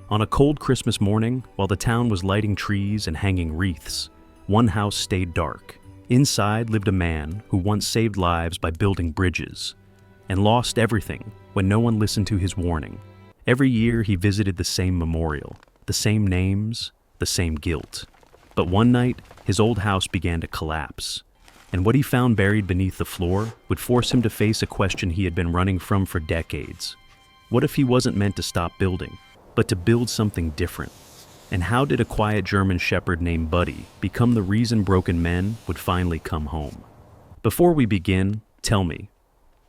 On a cold Christmas morning, while the town was lighting trees and hanging wreaths, one house stayed dark. Inside lived a man who once saved lives by building bridges, and lost everything when no one listened to his warning. Every year he visited the same memorial, the same names, the same guilt. But one night, his old house began to collapse, and what he found buried beneath the floor would force him to face a question he had been running from for decades. What if he wasn't meant to stop building, but to build something different? And how did a quiet German shepherd named Buddy become the reason broken men would finally come home? Before we begin, tell me,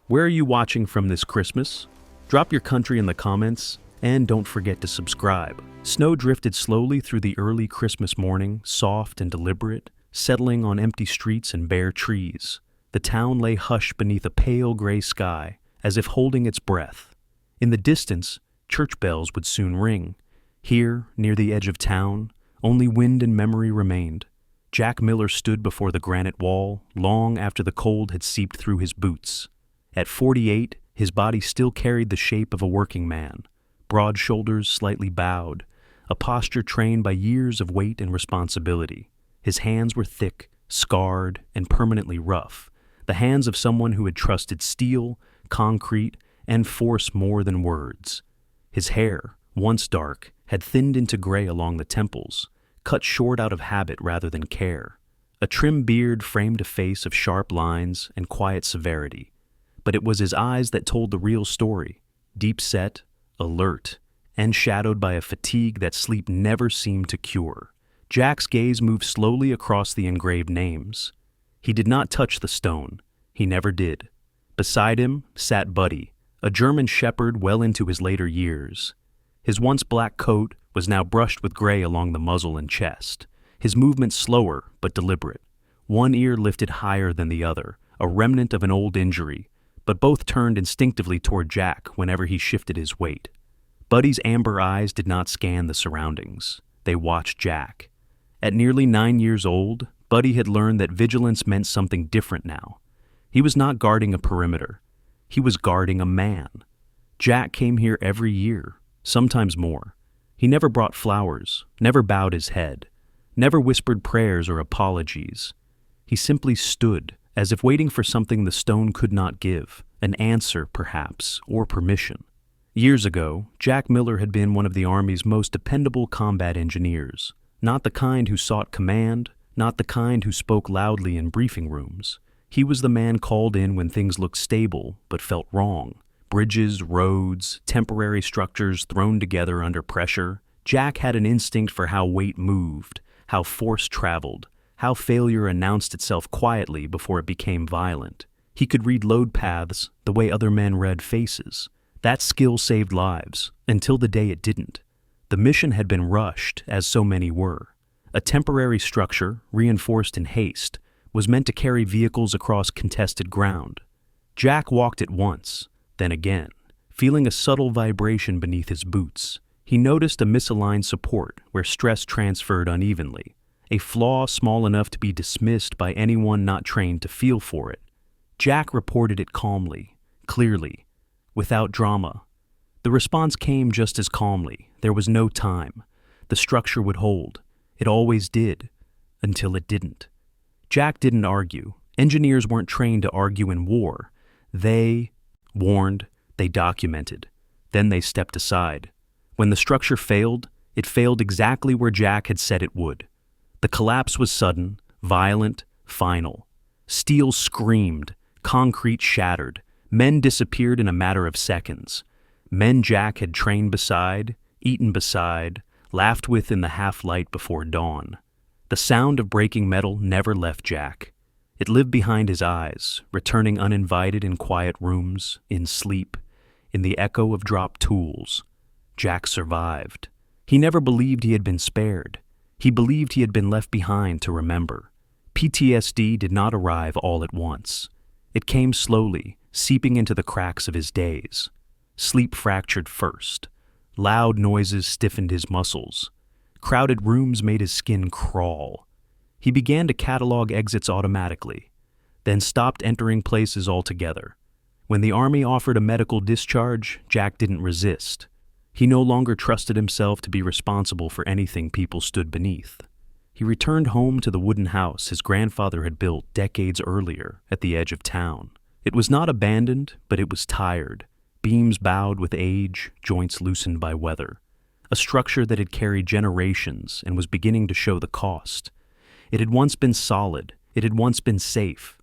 where are you watching from this Christmas? Drop your country in the comments, and don't forget to subscribe. Snow drifted slowly through the early Christmas morning, soft and deliberate, settling on empty streets and bare trees. The town lay hushed beneath a pale gray sky, as if holding its breath. In the distance, church bells would soon ring. Here, near the edge of town, only wind and memory remained. Jack Miller stood before the granite wall long after the cold had seeped through his boots. At 48, his body still carried the shape of a working man, broad shoulders slightly bowed, a posture trained by years of weight and responsibility. His hands were thick, scarred, and permanently rough, the hands of someone who had trusted steel, concrete, and force more than words. His hair, once dark, had thinned into gray along the temples, cut short out of habit rather than care. A trim beard framed a face of sharp lines and quiet severity, but it was his eyes that told the real story, deep-set, alert, and shadowed by a fatigue that sleep never seemed to cure. Jack's gaze moved slowly across the engraved names. He did not touch the stone. He never did. Beside him sat Buddy, a German shepherd well into his later years. His once black coat was now brushed with gray along the muzzle and chest, his movements slower but deliberate. One ear lifted higher than the other, a remnant of an old injury, but both turned instinctively toward Jack whenever he shifted his weight. Buddy's amber eyes did not scan the surroundings. They watched Jack. At nearly 9 years old, Buddy had learned that vigilance meant something different now. He was not guarding a perimeter. He was guarding a man. Jack came here every year, sometimes more. He never brought flowers, never bowed his head, never whispered prayers or apologies. He simply stood, as if waiting for something the stone could not give, an answer, perhaps, or permission. Years ago, Jack Miller had been one of the Army's most dependable combat engineers, not the kind who sought command, not the kind who spoke loudly in briefing rooms. He was the man called in when things looked stable but felt wrong. Bridges, roads, temporary structures thrown together under pressure. Jack had an instinct for how weight moved, how force traveled, how failure announced itself quietly before it became violent. He could read load paths the way other men read faces. That skill saved lives, until the day it didn't. The mission had been rushed, as so many were. A temporary structure, reinforced in haste, was meant to carry vehicles across contested ground. Jack walked it once, then again, feeling a subtle vibration beneath his boots. He noticed a misaligned support where stress transferred unevenly, a flaw small enough to be dismissed by anyone not trained to feel for it. Jack reported it calmly, clearly, without drama. The response came just as calmly. There was no time. The structure would hold. It always did, until it didn't. Jack didn't argue. Engineers weren't trained to argue in war. They warned, they documented. Then they stepped aside. When the structure failed, it failed exactly where Jack had said it would. The collapse was sudden, violent, final. Steel screamed, concrete shattered. Men disappeared in a matter of seconds. Men Jack had trained beside, eaten beside, laughed with in the half-light before dawn. The sound of breaking metal never left Jack. It lived behind his eyes, returning uninvited in quiet rooms, in sleep, in the echo of dropped tools. Jack survived. He never believed he had been spared. He believed he had been left behind to remember. PTSD did not arrive all at once. It came slowly, seeping into the cracks of his days. Sleep fractured first. Loud noises stiffened his muscles. Crowded rooms made his skin crawl. He began to catalog exits automatically, then stopped entering places altogether. When the Army offered a medical discharge, Jack didn't resist. He no longer trusted himself to be responsible for anything people stood beneath. He returned home to the wooden house his grandfather had built decades earlier at the edge of town. It was not abandoned, but it was tired, beams bowed with age, joints loosened by weather. A structure that had carried generations and was beginning to show the cost. It had once been solid. It had once been safe.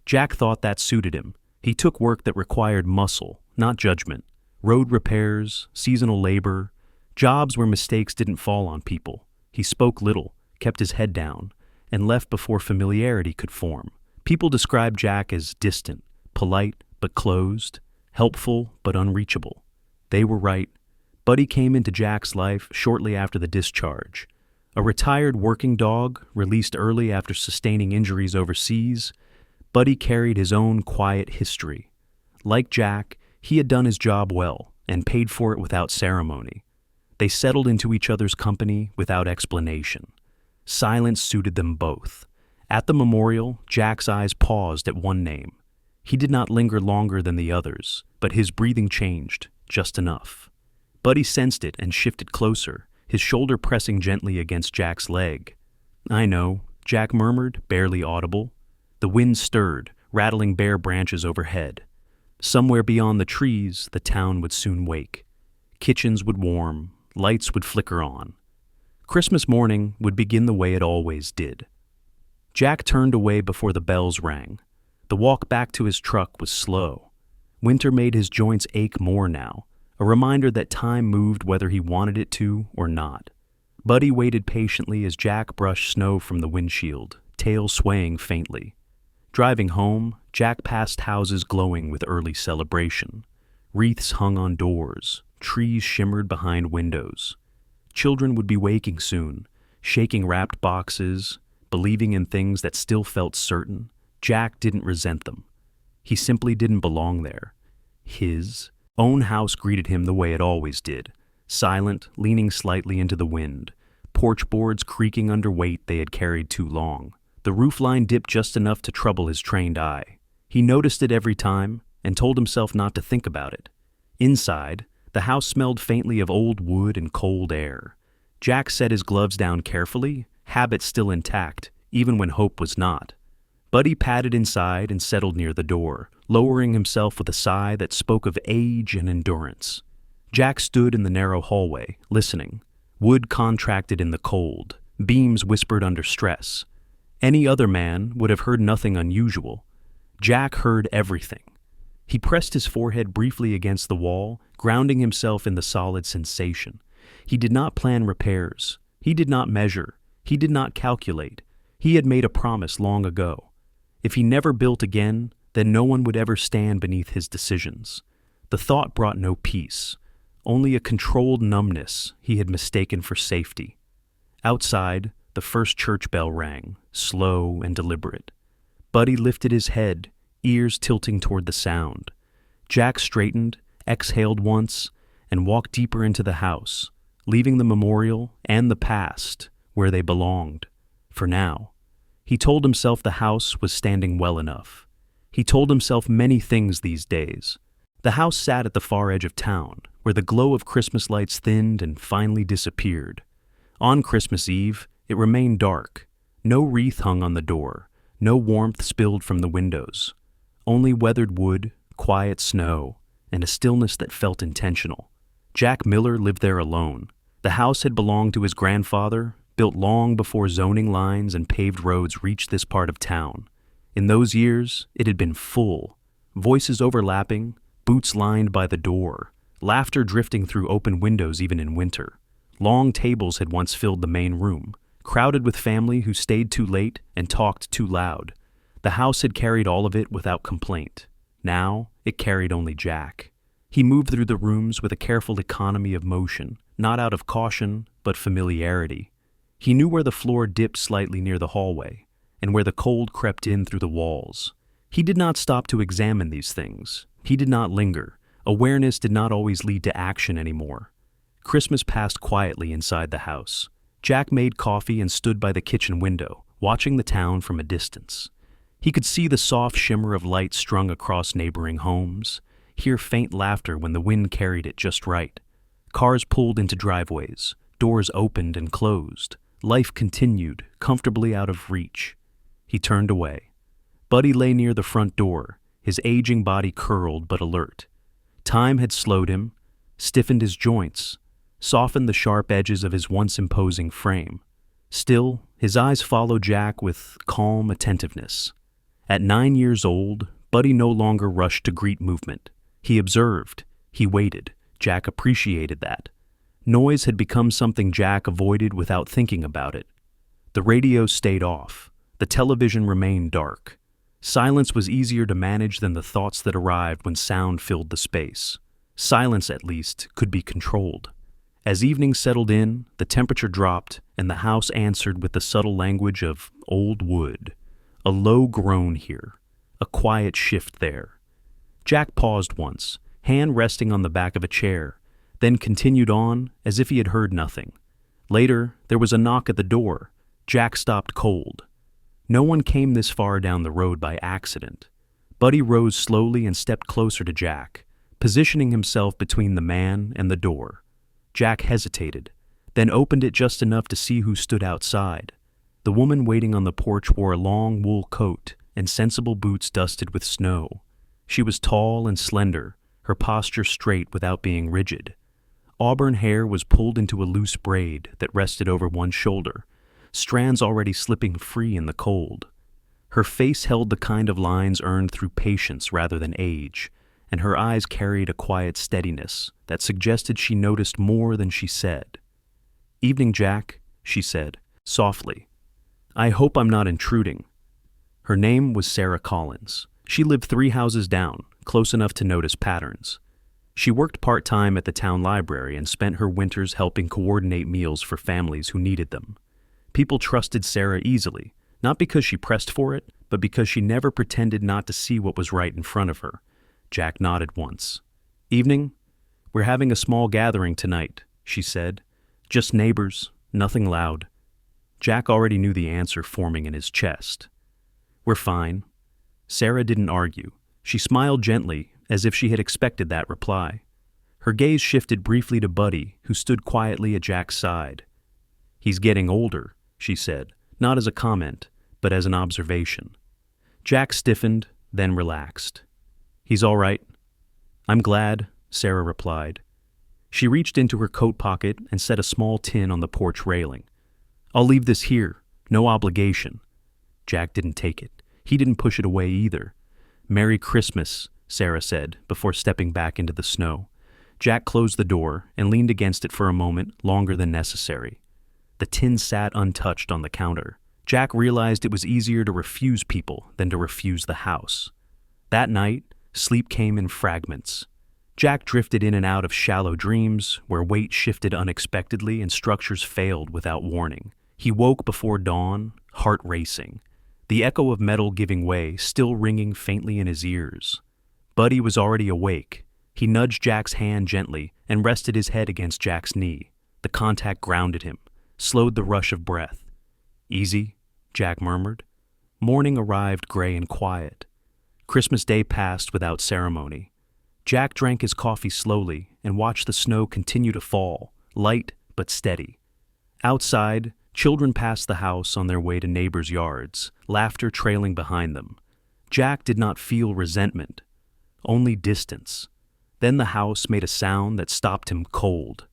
Jack thought that suited him. He took work that required muscle, not judgment. Road repairs, seasonal labor, jobs where mistakes didn't fall on people. He spoke little, kept his head down, and left before familiarity could form. People described Jack as distant, polite but closed, helpful but unreachable. They were right. Buddy came into Jack's life shortly after the discharge. A retired working dog, released early after sustaining injuries overseas, Buddy carried his own quiet history. Like Jack, he had done his job well and paid for it without ceremony. They settled into each other's company without explanation. Silence suited them both. At the memorial, Jack's eyes paused at one name. He did not linger longer than the others, but his breathing changed, just enough. Buddy sensed it and shifted closer, his shoulder pressing gently against Jack's leg. "I know," Jack murmured, barely audible. The wind stirred, rattling bare branches overhead. Somewhere beyond the trees, the town would soon wake. Kitchens would warm, lights would flicker on. Christmas morning would begin the way it always did. Jack turned away before the bells rang. The walk back to his truck was slow. Winter made his joints ache more now, a reminder that time moved whether he wanted it to or not. Buddy waited patiently as Jack brushed snow from the windshield, tail swaying faintly. Driving home, Jack passed houses glowing with early celebration. Wreaths hung on doors, trees shimmered behind windows. Children would be waking soon, shaking wrapped boxes, believing in things that still felt certain. Jack didn't resent them. He simply didn't belong there. His own house greeted him the way it always did, silent, leaning slightly into the wind, porch boards creaking under weight they had carried too long. The roofline dipped just enough to trouble his trained eye. He noticed it every time and told himself not to think about it. Inside, the house smelled faintly of old wood and cold air. Jack set his gloves down carefully, habit still intact, even when hope was not. Buddy padded inside and settled near the door, lowering himself with a sigh that spoke of age and endurance. Jack stood in the narrow hallway, listening. Wood contracted in the cold. Beams whispered under stress. Any other man would have heard nothing unusual. Jack heard everything. He pressed his forehead briefly against the wall, grounding himself in the solid sensation. He did not plan repairs. He did not measure. He did not calculate. He had made a promise long ago. If he never built again, then no one would ever stand beneath his decisions. The thought brought no peace, only a controlled numbness he had mistaken for safety. Outside, the first church bell rang, slow and deliberate. Buddy lifted his head, ears tilting toward the sound. Jack straightened, exhaled once, and walked deeper into the house, leaving the memorial and the past where they belonged, for now. He told himself the house was standing well enough. He told himself many things these days. The house sat at the far edge of town, where the glow of Christmas lights thinned and finally disappeared. On Christmas Eve, it remained dark. No wreath hung on the door, no warmth spilled from the windows. Only weathered wood, quiet snow, and a stillness that felt intentional. Jack Miller lived there alone. The house had belonged to his grandfather, built long before zoning lines and paved roads reached this part of town. In those years, it had been full. Voices overlapping, boots lined by the door, laughter drifting through open windows even in winter. Long tables had once filled the main room, crowded with family who stayed too late and talked too loud. The house had carried all of it without complaint. Now, it carried only Jack. He moved through the rooms with a careful economy of motion, not out of caution, but familiarity. He knew where the floor dipped slightly near the hallway, and where the cold crept in through the walls. He did not stop to examine these things. He did not linger. Awareness did not always lead to action anymore. Christmas passed quietly inside the house. Jack made coffee and stood by the kitchen window, watching the town from a distance. He could see the soft shimmer of light strung across neighboring homes, hear faint laughter when the wind carried it just right. Cars pulled into driveways, doors opened and closed. Life continued, comfortably out of reach. He turned away. Buddy lay near the front door, his aging body curled but alert. Time had slowed him, stiffened his joints, softened the sharp edges of his once imposing frame. Still, his eyes followed Jack with calm attentiveness. At 9 years old, Buddy no longer rushed to greet movement. He observed. He waited. Jack appreciated that. Noise had become something Jack avoided without thinking about it. The radio stayed off. The television remained dark. Silence was easier to manage than the thoughts that arrived when sound filled the space. Silence, at least, could be controlled. As evening settled in, the temperature dropped, and the house answered with the subtle language of old wood. A low groan here, a quiet shift there. Jack paused once, hand resting on the back of a chair, then continued on as if he had heard nothing. Later, there was a knock at the door. Jack stopped cold. No one came this far down the road by accident. Buddy rose slowly and stepped closer to Jack, positioning himself between the man and the door. Jack hesitated, then opened it just enough to see who stood outside. The woman waiting on the porch wore a long wool coat and sensible boots dusted with snow. She was tall and slender, her posture straight without being rigid. Auburn hair was pulled into a loose braid that rested over one shoulder, strands already slipping free in the cold. Her face held the kind of lines earned through patience rather than age, and her eyes carried a quiet steadiness that suggested she noticed more than she said. "Evening, Jack," she said, softly. "I hope I'm not intruding." Her name was Sarah Collins. She lived 3 houses down, close enough to notice patterns. She worked part-time at the town library and spent her winters helping coordinate meals for families who needed them. People trusted Sarah easily, not because she pressed for it, but because she never pretended not to see what was right in front of her. Jack nodded once. "Evening? We're having a small gathering tonight," she said. "Just neighbors, nothing loud." Jack already knew the answer forming in his chest. "We're fine." Sarah didn't argue. She smiled gently, as if she had expected that reply. Her gaze shifted briefly to Buddy, who stood quietly at Jack's side. "He's getting older," she said, not as a comment, but as an observation. Jack stiffened, then relaxed. "He's all right." "I'm glad," Sarah replied. She reached into her coat pocket and set a small tin on the porch railing. "I'll leave this here, no obligation." Jack didn't take it. He didn't push it away either. "Merry Christmas," Sarah said, before stepping back into the snow. Jack closed the door and leaned against it for a moment, longer than necessary. The tin sat untouched on the counter. Jack realized it was easier to refuse people than to refuse the house. That night, sleep came in fragments. Jack drifted in and out of shallow dreams where weight shifted unexpectedly and structures failed without warning. He woke before dawn, heart racing, the echo of metal giving way still ringing faintly in his ears. Buddy was already awake. He nudged Jack's hand gently and rested his head against Jack's knee. The contact grounded him, slowed the rush of breath. "Easy," Jack murmured. Morning arrived gray and quiet. Christmas Day passed without ceremony. Jack drank his coffee slowly and watched the snow continue to fall, light but steady. Outside, children passed the house on their way to neighbors' yards, laughter trailing behind them. Jack did not feel resentment, only distance. Then the house made a sound that stopped him cold.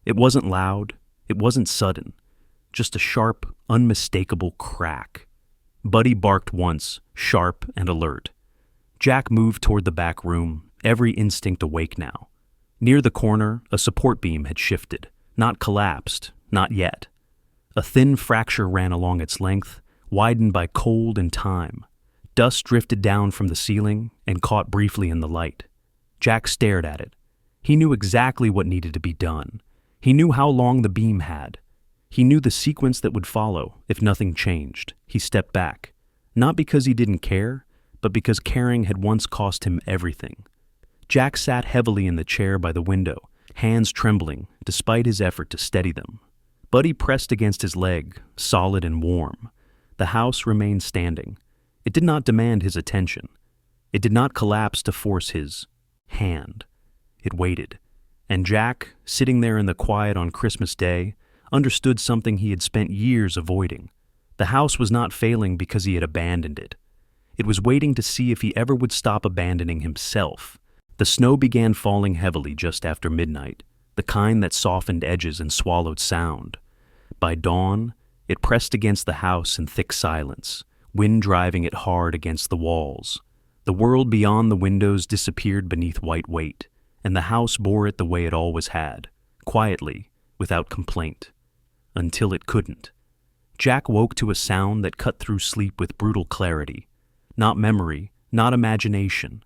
It wasn't loud, it wasn't sudden, just a sharp, unmistakable crack. Buddy barked once, sharp and alert. Jack moved toward the back room, every instinct awake now. Near the corner, a support beam had shifted, not collapsed, not yet. A thin fracture ran along its length, widened by cold and time. Dust drifted down from the ceiling and caught briefly in the light. Jack stared at it. He knew exactly what needed to be done. He knew how long the beam had. He knew the sequence that would follow if nothing changed. He stepped back, not because he didn't care, but because caring had once cost him everything. Jack sat heavily in the chair by the window, hands trembling despite his effort to steady them. Buddy pressed against his leg, solid and warm. The house remained standing. It did not demand his attention. It did not collapse to force his hand. It waited. And Jack, sitting there in the quiet on Christmas Day, understood something he had spent years avoiding. The house was not failing because he had abandoned it. It was waiting to see if he ever would stop abandoning himself. The snow began falling heavily just after midnight, the kind that softened edges and swallowed sound. By dawn, it pressed against the house in thick silence, wind driving it hard against the walls. The world beyond the windows disappeared beneath white weight, and the house bore it the way it always had, quietly, without complaint. Until it couldn't. Jack woke to a sound that cut through sleep with brutal clarity. Not memory, not imagination.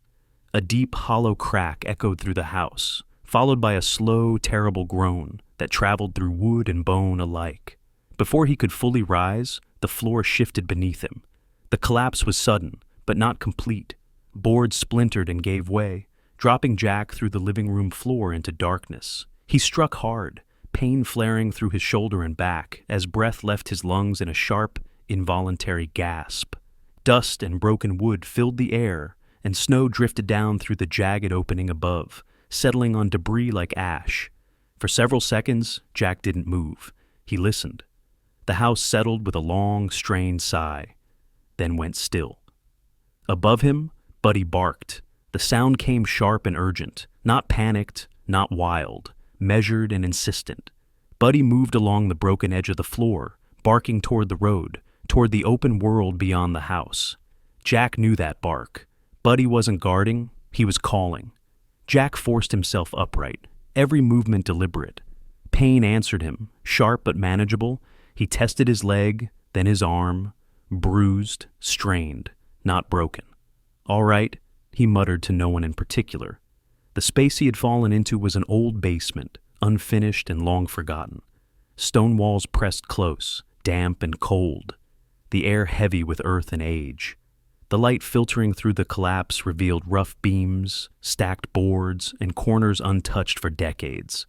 A deep, hollow crack echoed through the house, followed by a slow, terrible groan that traveled through wood and bone alike. Before he could fully rise, the floor shifted beneath him. The collapse was sudden, but not complete. Boards splintered and gave way, dropping Jack through the living room floor into darkness. He struck hard, pain flaring through his shoulder and back as breath left his lungs in a sharp, involuntary gasp. Dust and broken wood filled the air, and snow drifted down through the jagged opening above, settling on debris like ash. For several seconds, Jack didn't move. He listened. The house settled with a long, strained sigh, then went still. Above him, Buddy barked. The sound came sharp and urgent, not panicked, not wild, measured and insistent. Buddy moved along the broken edge of the floor, barking toward the road, toward the open world beyond the house. Jack knew that bark. Buddy wasn't guarding, he was calling. Jack forced himself upright, every movement deliberate. Pain answered him, sharp but manageable. He tested his leg, then his arm, bruised, strained, not broken. All right, he muttered to no one in particular. The space he had fallen into was an old basement, unfinished and long forgotten. Stone walls pressed close, damp and cold, the air heavy with earth and age. The light filtering through the collapse revealed rough beams, stacked boards, and corners untouched for decades.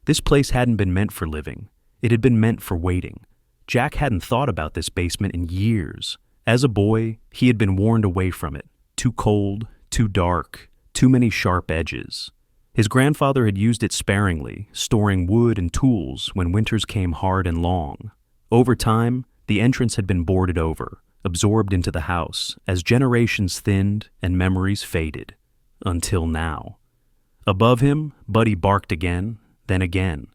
This place hadn't been meant for living. It had been meant for waiting. Jack hadn't thought about this basement in years. As a boy, he had been warned away from it. Too cold, too dark, too many sharp edges. His grandfather had used it sparingly, storing wood and tools when winters came hard and long. Over time, the entrance had been boarded over, absorbed into the house, as generations thinned and memories faded. Until now. Above him, Buddy barked again, then again.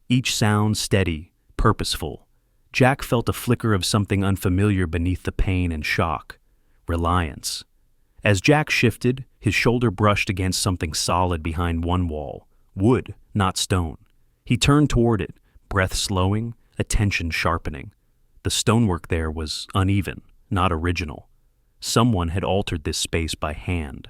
Each sound steady, purposeful. Jack felt a flicker of something unfamiliar beneath the pain and shock. Reliance. As Jack shifted, his shoulder brushed against something solid behind one wall. Wood, not stone. He turned toward it, breath slowing, attention sharpening. The stonework there was uneven, not original. Someone had altered this space by hand.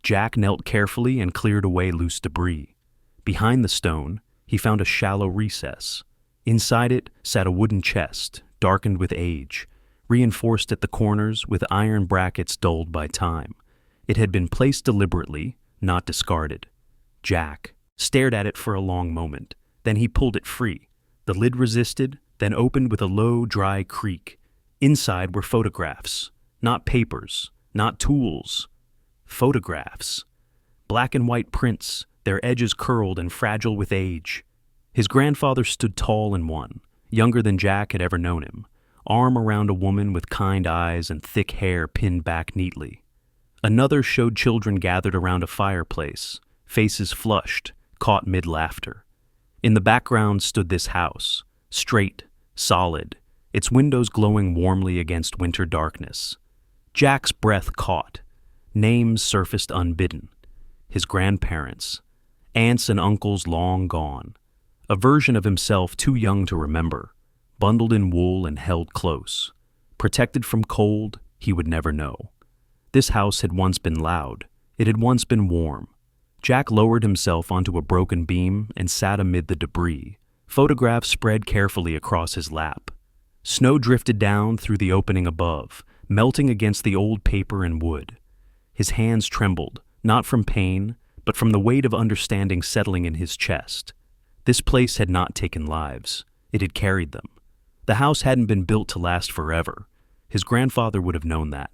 Jack knelt carefully and cleared away loose debris. Behind the stone, he found a shallow recess. Inside it sat a wooden chest, darkened with age, reinforced at the corners with iron brackets dulled by time. It had been placed deliberately, not discarded. Jack stared at it for a long moment. Then he pulled it free. The lid resisted, then opened with a low, dry creak. Inside were photographs. Not papers, not tools. Photographs. Black and white prints, their edges curled and fragile with age. His grandfather stood tall in one, younger than Jack had ever known him, arm around a woman with kind eyes and thick hair pinned back neatly. Another showed children gathered around a fireplace, faces flushed, caught mid-laughter. In the background stood this house, straight, solid, its windows glowing warmly against winter darkness. Jack's breath caught. Names surfaced unbidden. His grandparents, aunts and uncles long gone. A version of himself too young to remember, bundled in wool and held close. Protected from cold, he would never know. This house had once been loud. It had once been warm. Jack lowered himself onto a broken beam and sat amid the debris. Photographs spread carefully across his lap. Snow drifted down through the opening above, melting against the old paper and wood. His hands trembled, not from pain, but from the weight of understanding settling in his chest. This place had not taken lives. It had carried them. The house hadn't been built to last forever. His grandfather would have known that.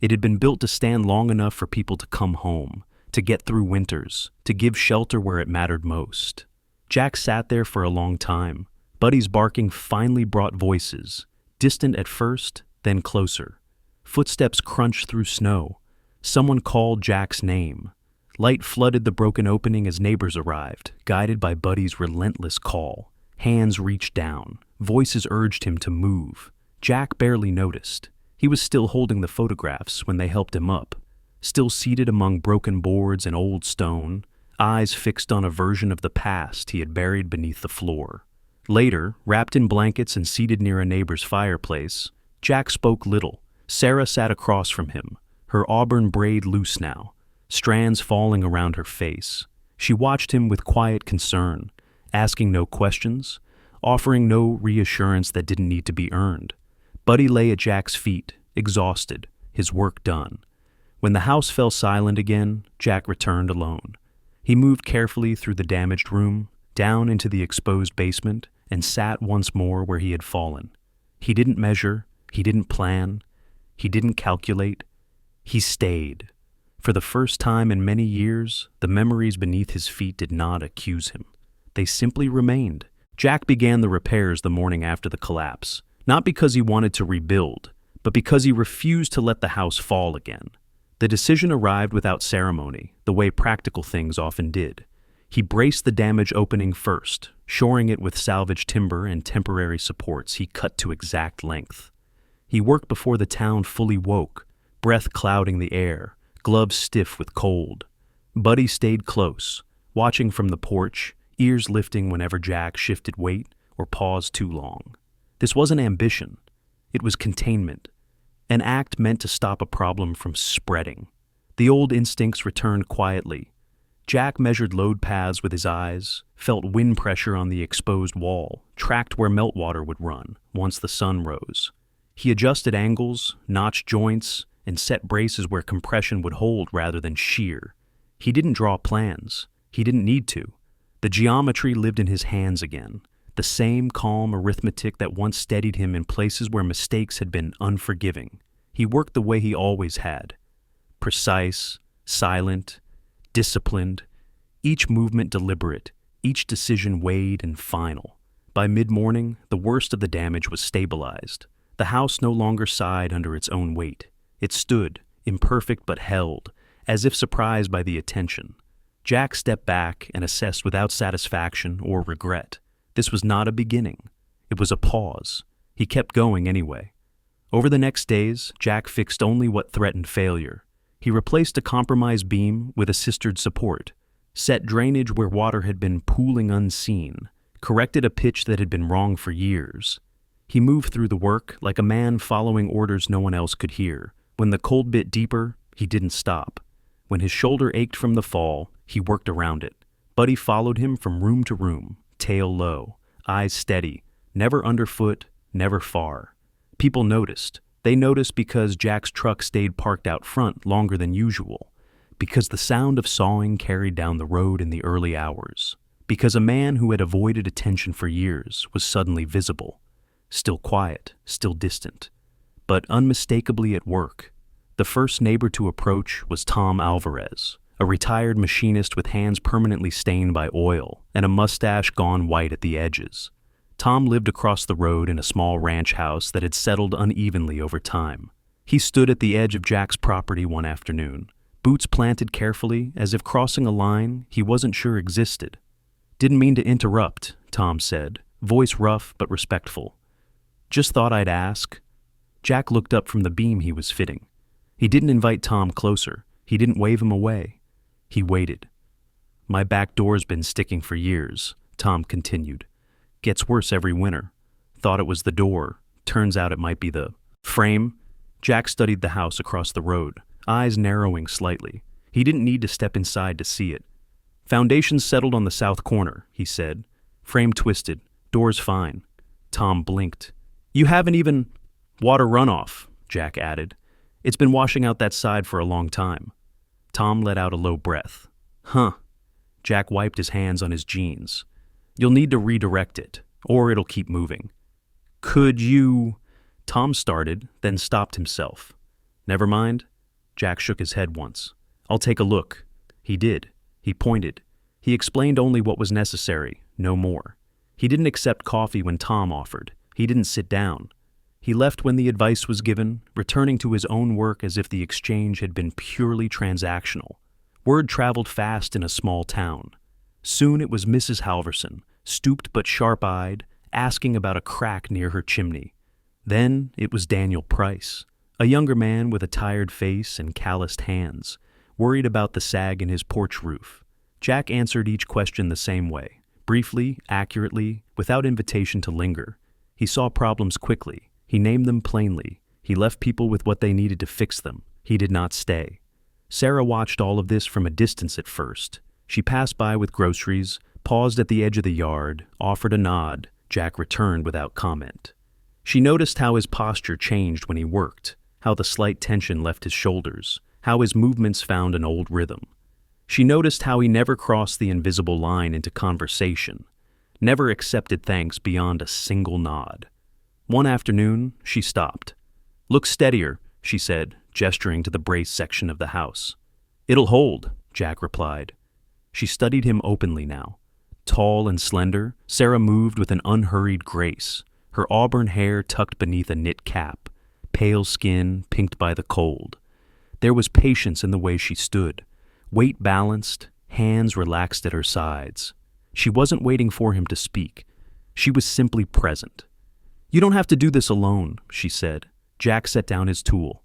It had been built to stand long enough for people to come home, to get through winters, to give shelter where it mattered most. Jack sat there for a long time. Buddy's barking finally brought voices, distant at first, then closer. Footsteps crunched through snow. Someone called Jack's name. Light flooded the broken opening as neighbors arrived, guided by Buddy's relentless call. Hands reached down. Voices urged him to move. Jack barely noticed. He was still holding the photographs when they helped him up. Still seated among broken boards and old stone, eyes fixed on a version of the past he had buried beneath the floor. Later, wrapped in blankets and seated near a neighbor's fireplace, Jack spoke little. Sarah sat across from him, her auburn braid loose now, strands falling around her face. She watched him with quiet concern, asking no questions, offering no reassurance that didn't need to be earned. Buddy lay at Jack's feet, exhausted, his work done. When the house fell silent again, Jack returned alone. He moved carefully through the damaged room, down into the exposed basement, and sat once more where he had fallen. He didn't measure, he didn't plan, he didn't calculate. He stayed. For the first time in many years, the memories beneath his feet did not accuse him. They simply remained. Jack began the repairs the morning after the collapse, not because he wanted to rebuild, but because he refused to let the house fall again. The decision arrived without ceremony, the way practical things often did. He braced the damaged opening first, shoring it with salvaged timber and temporary supports he cut to exact length. He worked before the town fully woke, breath clouding the air, gloves stiff with cold. Buddy stayed close, watching from the porch, ears lifting whenever Jack shifted weight or paused too long. This wasn't ambition. It was containment, an act meant to stop a problem from spreading. The old instincts returned quietly. Jack measured load paths with his eyes, felt wind pressure on the exposed wall, tracked where meltwater would run once the sun rose. He adjusted angles, notched joints, and set braces where compression would hold rather than shear. He didn't draw plans. He didn't need to. The geometry lived in his hands again, the same calm arithmetic that once steadied him in places where mistakes had been unforgiving. He worked the way he always had. Precise, silent, disciplined, each movement deliberate, each decision weighed and final. By mid-morning, the worst of the damage was stabilized. The house no longer sighed under its own weight. It stood, imperfect but held, as if surprised by the attention. Jack stepped back and assessed without satisfaction or regret. This was not a beginning. It was a pause. He kept going anyway. Over the next days, Jack fixed only what threatened failure. He replaced a compromised beam with a sistered support, set drainage where water had been pooling unseen, corrected a pitch that had been wrong for years. He moved through the work like a man following orders no one else could hear. When the cold bit deeper, he didn't stop. When his shoulder ached from the fall, he worked around it. Buddy followed him from room to room, tail low, eyes steady, never underfoot, never far. People noticed. They noticed because Jack's truck stayed parked out front longer than usual, because the sound of sawing carried down the road in the early hours, because a man who had avoided attention for years was suddenly visible, still quiet, still distant, but unmistakably at work. The first neighbor to approach was Tom Alvarez, a retired machinist with hands permanently stained by oil and a mustache gone white at the edges. Tom lived across the road in a small ranch house that had settled unevenly over time. He stood at the edge of Jack's property one afternoon, boots planted carefully as if crossing a line he wasn't sure existed. "Didn't mean to interrupt," Tom said, voice rough but respectful. "Just thought I'd ask." Jack looked up from the beam he was fitting. He didn't invite Tom closer. He didn't wave him away. He waited. "My back door's been sticking for years," Tom continued. "Gets worse every winter. Thought it was the door. Turns out it might be the frame." Jack studied the house across the road, eyes narrowing slightly. He didn't need to step inside to see it. "Foundation's settled on the south corner," he said. "Frame twisted. Door's fine." Tom blinked. "You haven't even—" "Water runoff," Jack added. "It's been washing out that side for a long time." Tom let out a low breath. "Huh." Jack wiped his hands on his jeans. "You'll need to redirect it, or it'll keep moving." "Could you—" Tom started, then stopped himself. "Never mind." Jack shook his head once. "I'll take a look." He did. He pointed. He explained only what was necessary, no more. He didn't accept coffee when Tom offered. He didn't sit down. He left when the advice was given, returning to his own work as if the exchange had been purely transactional. Word traveled fast in a small town. Soon it was Mrs. Halverson, stooped but sharp-eyed, asking about a crack near her chimney. Then it was Daniel Price, a younger man with a tired face and calloused hands, worried about the sag in his porch roof. Jack answered each question the same way, briefly, accurately, without invitation to linger. He saw problems quickly. He named them plainly. He left people with what they needed to fix them. He did not stay. Sarah watched all of this from a distance at first. She passed by with groceries, paused at the edge of the yard, offered a nod. Jack returned without comment. She noticed how his posture changed when he worked, how the slight tension left his shoulders, how his movements found an old rhythm. She noticed how he never crossed the invisible line into conversation, never accepted thanks beyond a single nod. One afternoon, she stopped. "Look steadier," she said, gesturing to the brace section of the house. "It'll hold," Jack replied. She studied him openly now. Tall and slender, Sarah moved with an unhurried grace, her auburn hair tucked beneath a knit cap, pale skin pinked by the cold. There was patience in the way she stood, weight balanced, hands relaxed at her sides. She wasn't waiting for him to speak. She was simply present. "You don't have to do this alone," she said. Jack set down his tool.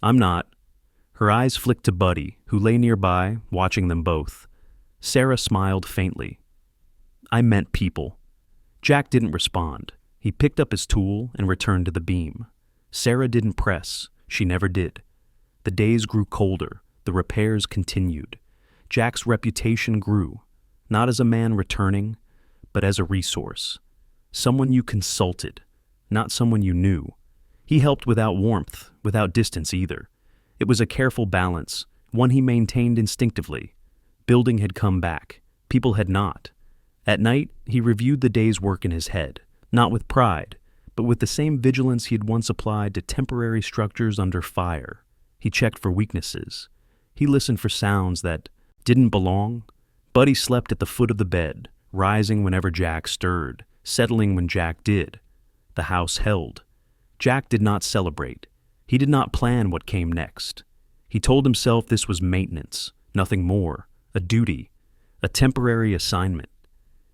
"I'm not." Her eyes flicked to Buddy, who lay nearby, watching them both. Sarah smiled faintly. "I meant people." Jack didn't respond. He picked up his tool and returned to the beam. Sarah didn't press. She never did. The days grew colder. The repairs continued. Jack's reputation grew, not as a man returning, but as a resource. Someone you consulted, not someone you knew. He helped without warmth, without distance either. It was a careful balance, one he maintained instinctively. Building had come back. People had not. At night, he reviewed the day's work in his head, not with pride, but with the same vigilance he had once applied to temporary structures under fire. He checked for weaknesses. He listened for sounds that didn't belong. Buddy slept at the foot of the bed, rising whenever Jack stirred, settling when Jack did. The house held. Jack did not celebrate. He did not plan what came next. He told himself this was maintenance, nothing more, a duty, a temporary assignment.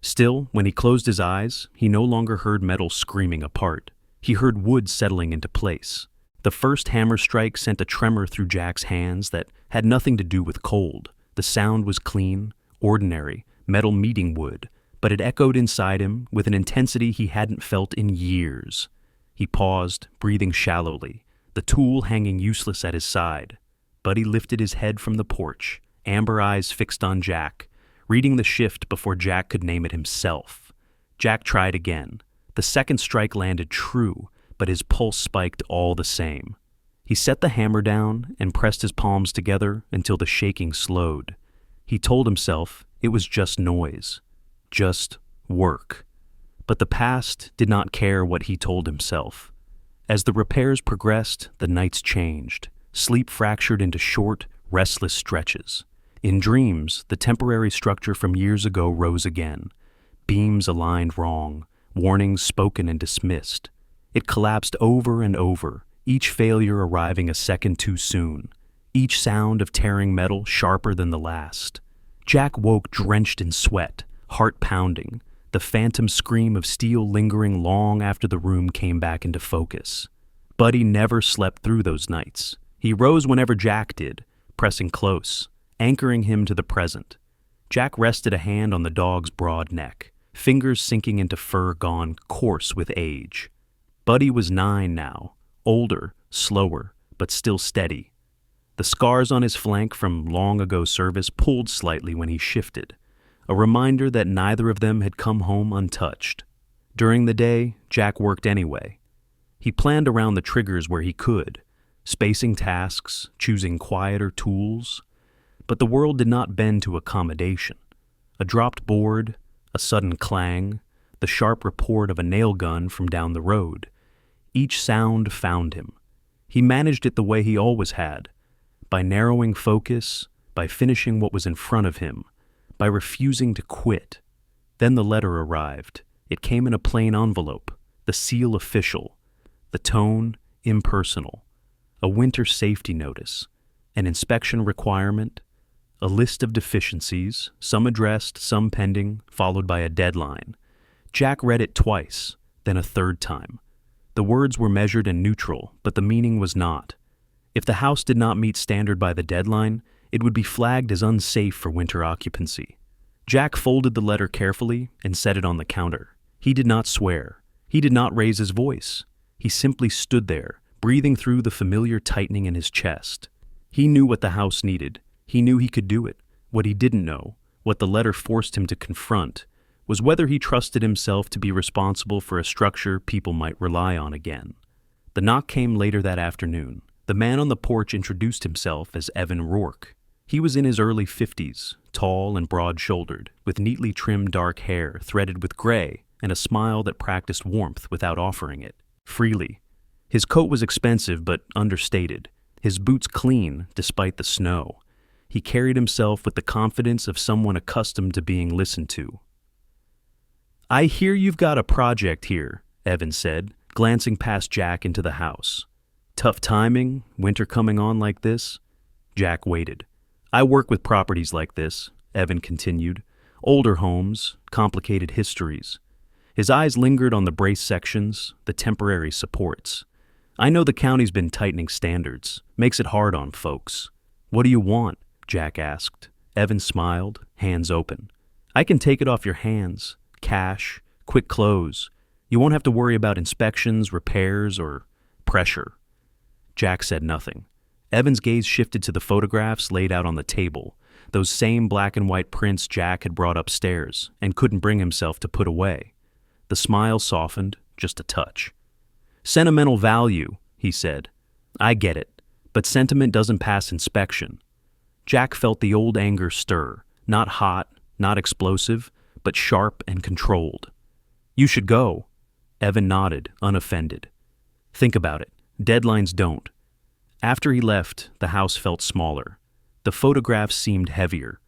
Still, when he closed his eyes, he no longer heard metal screaming apart. He heard wood settling into place. The first hammer strike sent a tremor through Jack's hands that had nothing to do with cold. The sound was clean, ordinary, metal meeting wood, but it echoed inside him with an intensity he hadn't felt in years. He paused, breathing shallowly, the tool hanging useless at his side. Buddy lifted his head from the porch, amber eyes fixed on Jack, reading the shift before Jack could name it himself. Jack tried again. The second strike landed true, but his pulse spiked all the same. He set the hammer down and pressed his palms together until the shaking slowed. He told himself it was just noise, just work. But the past did not care what he told himself. As the repairs progressed, the nights changed. Sleep fractured into short, restless stretches. In dreams, the temporary structure from years ago rose again. Beams aligned wrong, warnings spoken and dismissed. It collapsed over and over, each failure arriving a second too soon, each sound of tearing metal sharper than the last. Jack woke drenched in sweat, heart pounding, the phantom scream of steel lingering long after the room came back into focus. Buddy never slept through those nights. He rose whenever Jack did, pressing close, anchoring him to the present. Jack rested a hand on the dog's broad neck, fingers sinking into fur gone coarse with age. Buddy was 9 now, older, slower, but still steady. The scars on his flank from long ago service pulled slightly when he shifted, a reminder that neither of them had come home untouched. During the day, Jack worked anyway. He planned around the triggers where he could, spacing tasks, choosing quieter tools. But the world did not bend to accommodation. A dropped board, a sudden clang, the sharp report of a nail gun from down the road. Each sound found him. He managed it the way he always had, by narrowing focus, by finishing what was in front of him, by refusing to quit. Then the letter arrived. It came in a plain envelope, the seal official, the tone impersonal, a winter safety notice, an inspection requirement, a list of deficiencies, some addressed, some pending, followed by a deadline. Jack read it twice, then a third time. The words were measured and neutral, but the meaning was not. If the house did not meet standard by the deadline, it would be flagged as unsafe for winter occupancy. Jack folded the letter carefully and set it on the counter. He did not swear. He did not raise his voice. He simply stood there, breathing through the familiar tightening in his chest. He knew what the house needed. He knew he could do it. What he didn't know, what the letter forced him to confront, was whether he trusted himself to be responsible for a structure people might rely on again. The knock came later that afternoon. The man on the porch introduced himself as Evan Rourke. He was in his early 50s, tall and broad-shouldered, with neatly trimmed dark hair threaded with gray and a smile that practiced warmth without offering it, freely. His coat was expensive but understated, his boots clean despite the snow. He carried himself with the confidence of someone accustomed to being listened to. "I hear you've got a project here," Evan said, glancing past Jack into the house. "Tough timing, winter coming on like this?" Jack waited. "I work with properties like this," Evan continued. "Older homes, complicated histories." His eyes lingered on the brace sections, the temporary supports. "I know the county's been tightening standards. Makes it hard on folks." "What do you want?" Jack asked. Evan smiled, hands open. "I can take it off your hands. Cash, quick close. You won't have to worry about inspections, repairs, or pressure." Jack said nothing. Evan's gaze shifted to the photographs laid out on the table, those same black and white prints Jack had brought upstairs and couldn't bring himself to put away. The smile softened, just a touch. "Sentimental value," he said. "I get it, but sentiment doesn't pass inspection." Jack felt the old anger stir, not hot, not explosive, but sharp and controlled. "You should go." Evan nodded, unoffended. "Think about it. Deadlines don't." After he left, the house felt smaller. The photographs seemed heavier.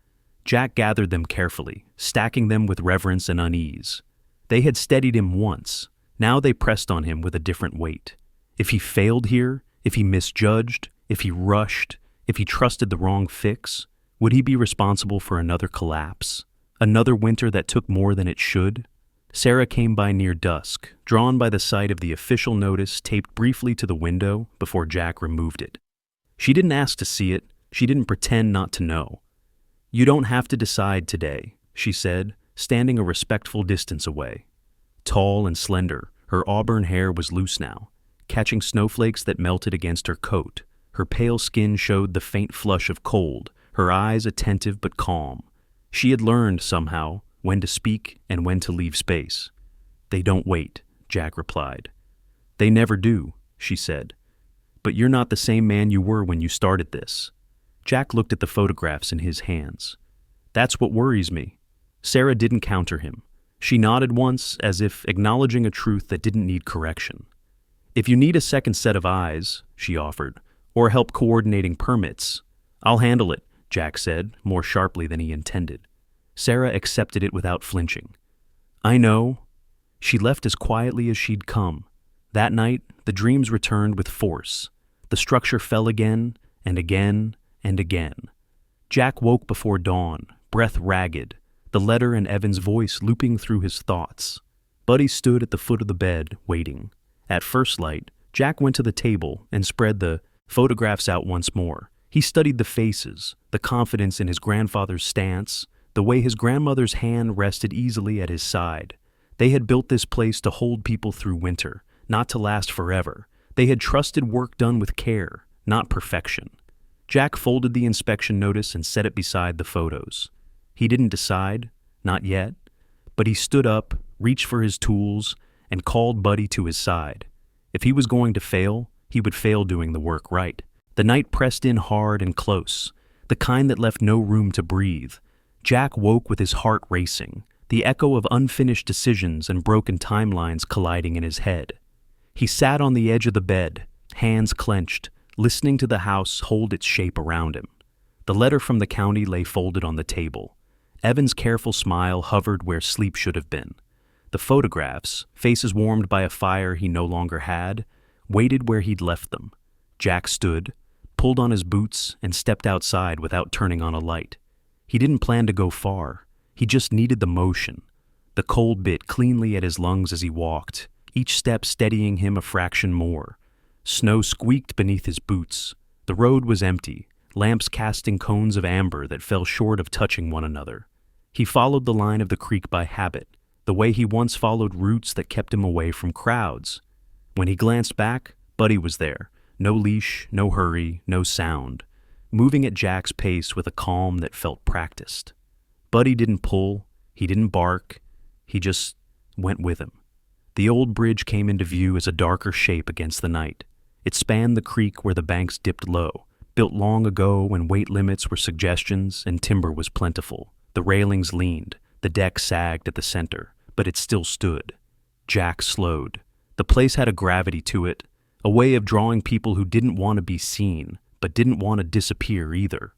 Jack gathered them carefully, stacking them with reverence and unease. They had steadied him once. Now they pressed on him with a different weight. If he failed here, if he misjudged, if he rushed, if he trusted the wrong fix, would he be responsible for another collapse? Another winter that took more than it should? Sarah came by near dusk, drawn by the sight of the official notice taped briefly to the window before Jack removed it. She didn't ask to see it. She didn't pretend not to know. "You don't have to decide today," she said, standing a respectful distance away. Tall and slender, her auburn hair was loose now, catching snowflakes that melted against her coat. Her pale skin showed the faint flush of cold, her eyes attentive but calm. She had learned, somehow, when to speak and when to leave space. "They don't wait," Jack replied. "They never do," she said. "But you're not the same man you were when you started this." Jack looked at the photographs in his hands. "That's what worries me." Sarah didn't counter him. She nodded once, as if acknowledging a truth that didn't need correction. "If you need a second set of eyes," she offered, "or help coordinating permits." "I'll handle it," Jack said, more sharply than he intended. Sarah accepted it without flinching. "I know." She left as quietly as she'd come. That night, the dreams returned with force. The structure fell again, and again, and again. Jack woke before dawn, breath ragged, the letter and Evan's voice looping through his thoughts. Buddy stood at the foot of the bed, waiting. At first light, Jack went to the table and spread the photographs out once more. He studied the faces, the confidence in his grandfather's stance, the way his grandmother's hand rested easily at his side. They had built this place to hold people through winter, not to last forever. They had trusted work done with care, not perfection. Jack folded the inspection notice and set it beside the photos. He didn't decide, not yet, but he stood up, reached for his tools, and called Buddy to his side. If he was going to fail, he would fail doing the work right. The night pressed in hard and close, the kind that left no room to breathe. Jack woke with his heart racing, the echo of unfinished decisions and broken timelines colliding in his head. He sat on the edge of the bed, hands clenched, listening to the house hold its shape around him. The letter from the county lay folded on the table. Evan's careful smile hovered where sleep should have been. The photographs, faces warmed by a fire he no longer had, waited where he'd left them. Jack stood, pulled on his boots, and stepped outside without turning on a light. He didn't plan to go far. He just needed the motion. The cold bit cleanly at his lungs as he walked, each step steadying him a fraction more. Snow squeaked beneath his boots. The road was empty, lamps casting cones of amber that fell short of touching one another. He followed the line of the creek by habit, the way he once followed routes that kept him away from crowds. When he glanced back, Buddy was there. No leash, no hurry, no sound. Moving at Jack's pace with a calm that felt practiced. Buddy didn't pull, he didn't bark, he just went with him. The old bridge came into view as a darker shape against the night. It spanned the creek where the banks dipped low, built long ago when weight limits were suggestions and timber was plentiful. The railings leaned, the deck sagged at the center, but it still stood. Jack slowed. The place had a gravity to it, a way of drawing people who didn't want to be seen, but didn't want to disappear either.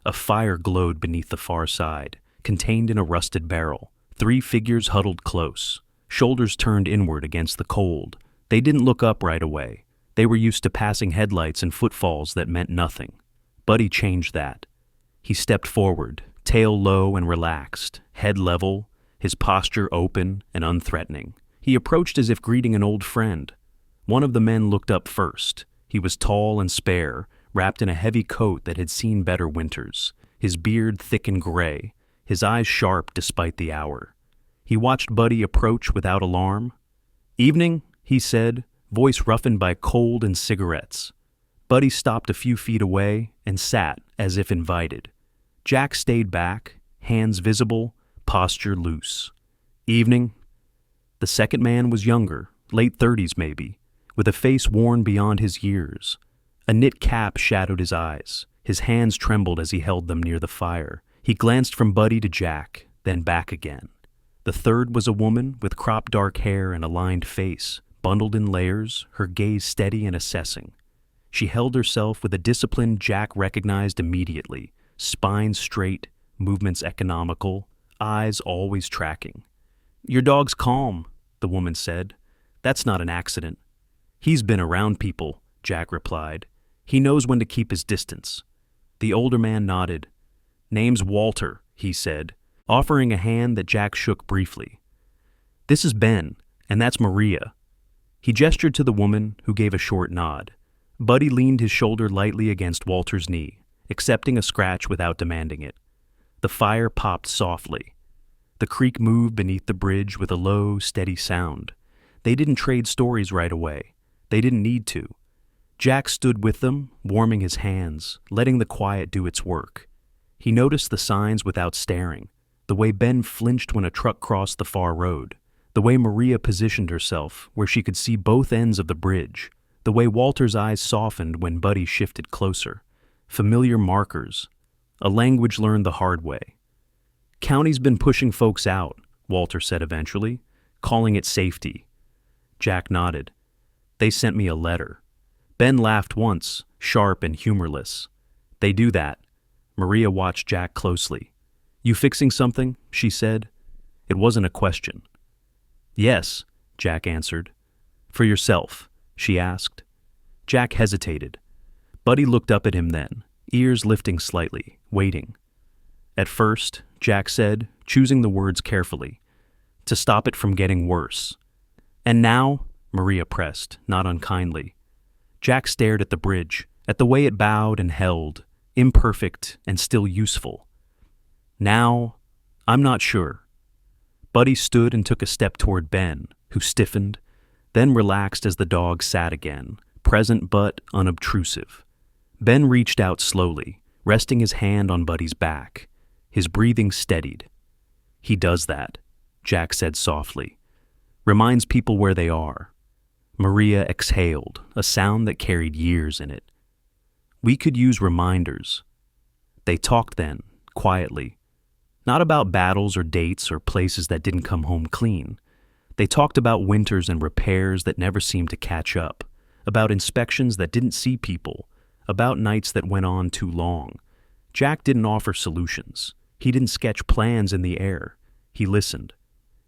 A fire glowed beneath the far side, contained in a rusted barrel. 3 figures huddled close, shoulders turned inward against the cold. They didn't look up right away. They were used to passing headlights and footfalls that meant nothing. Buddy changed that. He stepped forward, tail low and relaxed, head level, his posture open and unthreatening. He approached as if greeting an old friend. One of the men looked up first. He was tall and spare, wrapped in a heavy coat that had seen better winters, his beard thick and gray, his eyes sharp despite the hour. He watched Buddy approach without alarm. "Evening," he said, voice roughened by cold and cigarettes. Buddy stopped a few feet away and sat as if invited. Jack stayed back, hands visible, posture loose. "Evening." The second man was younger, late 30s maybe, with a face worn beyond his years. A knit cap shadowed his eyes. His hands trembled as he held them near the fire. He glanced from Buddy to Jack, then back again. The third was a woman with cropped dark hair and a lined face, bundled in layers, her gaze steady and assessing. She held herself with a discipline Jack recognized immediately, spine straight, movements economical, eyes always tracking. "Your dog's calm," the woman said. "That's not an accident." "He's been around people," Jack replied. "He knows when to keep his distance." The older man nodded. "Name's Walter," he said, offering a hand that Jack shook briefly. "This is Ben, and that's Maria." He gestured to the woman, who gave a short nod. Buddy leaned his shoulder lightly against Walter's knee, accepting a scratch without demanding it. The fire popped softly. The creek moved beneath the bridge with a low, steady sound. They didn't trade stories right away. They didn't need to. Jack stood with them, warming his hands, letting the quiet do its work. He noticed the signs without staring, the way Ben flinched when a truck crossed the far road, the way Maria positioned herself where she could see both ends of the bridge, the way Walter's eyes softened when Buddy shifted closer. Familiar markers, a language learned the hard way. "County's been pushing folks out," Walter said eventually, "calling it safety." Jack nodded. "They sent me a letter." Ben laughed once, sharp and humorless. "They do that." Maria watched Jack closely. "You fixing something?" she said. It wasn't a question. "Yes," Jack answered. "For yourself?" she asked. Jack hesitated. Buddy looked up at him then, ears lifting slightly, waiting. "At first," Jack said, choosing the words carefully, "to stop it from getting worse." "And now?" Maria pressed, not unkindly. Jack stared at the bridge, at the way it bowed and held, imperfect and still useful. "Now, I'm not sure." Buddy stood and took a step toward Ben, who stiffened, then relaxed as the dog sat again, present but unobtrusive. Ben reached out slowly, resting his hand on Buddy's back. His breathing steadied. "He does that," Jack said softly. "Reminds people where they are." Maria exhaled, a sound that carried years in it. "We could use reminders." They talked then, quietly. Not about battles or dates or places that didn't come home clean. They talked about winters and repairs that never seemed to catch up, about inspections that didn't see people, about nights that went on too long. Jack didn't offer solutions. He didn't sketch plans in the air. He listened.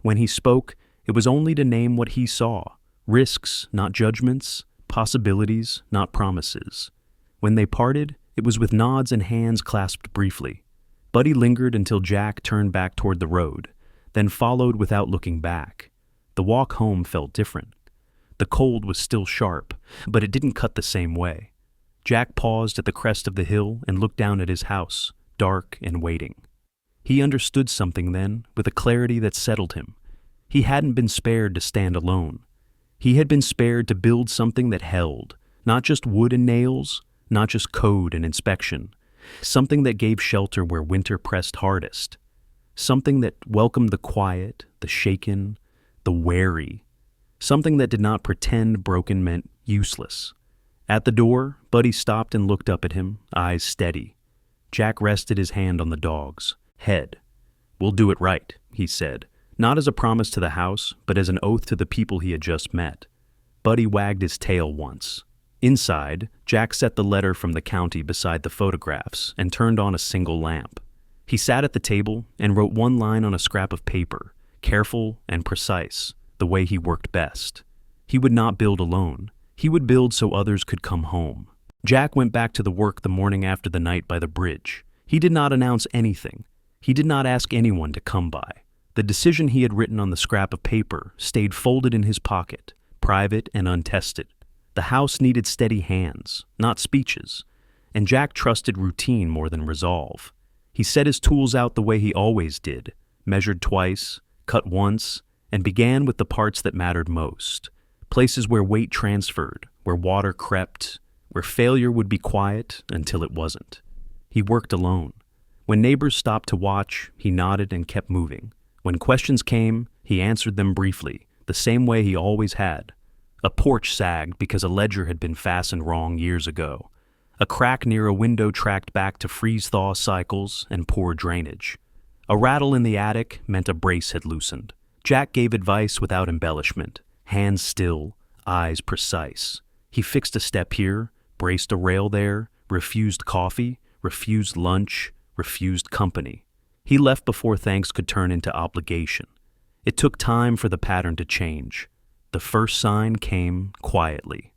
When he spoke, it was only to name what he saw. Risks, not judgments. Possibilities, not promises. When they parted, it was with nods and hands clasped briefly. Buddy lingered until Jack turned back toward the road, then followed without looking back. The walk home felt different. The cold was still sharp, but it didn't cut the same way. Jack paused at the crest of the hill and looked down at his house, dark and waiting. He understood something then, with a clarity that settled him. He hadn't been spared to stand alone. He had been spared to build something that held, not just wood and nails, not just code and inspection, something that gave shelter where winter pressed hardest, something that welcomed the quiet, the shaken, the wary, something that did not pretend broken meant useless. At the door, Buddy stopped and looked up at him, eyes steady. Jack rested his hand on the dog's head. "We'll do it right," he said, not as a promise to the house, but as an oath to the people he had just met. Buddy wagged his tail once. Inside, Jack set the letter from the county beside the photographs and turned on a single lamp. He sat at the table and wrote one line on a scrap of paper, careful and precise, the way he worked best. He would not build alone. He would build so others could come home. Jack went back to the work the morning after the night by the bridge. He did not announce anything. He did not ask anyone to come by. The decision he had written on the scrap of paper stayed folded in his pocket, private and untested. The house needed steady hands, not speeches, and Jack trusted routine more than resolve. He set his tools out the way he always did, measured twice, cut once, and began with the parts that mattered most, places where weight transferred, where water crept, where failure would be quiet until it wasn't. He worked alone. When neighbors stopped to watch, he nodded and kept moving. When questions came, he answered them briefly, the same way he always had. A porch sagged because a ledger had been fastened wrong years ago. A crack near a window tracked back to freeze-thaw cycles and poor drainage. A rattle in the attic meant a brace had loosened. Jack gave advice without embellishment, hands still, eyes precise. He fixed a step here, braced a rail there, refused coffee, refused lunch, refused company. He left before thanks could turn into obligation. It took time for the pattern to change. The first sign came quietly.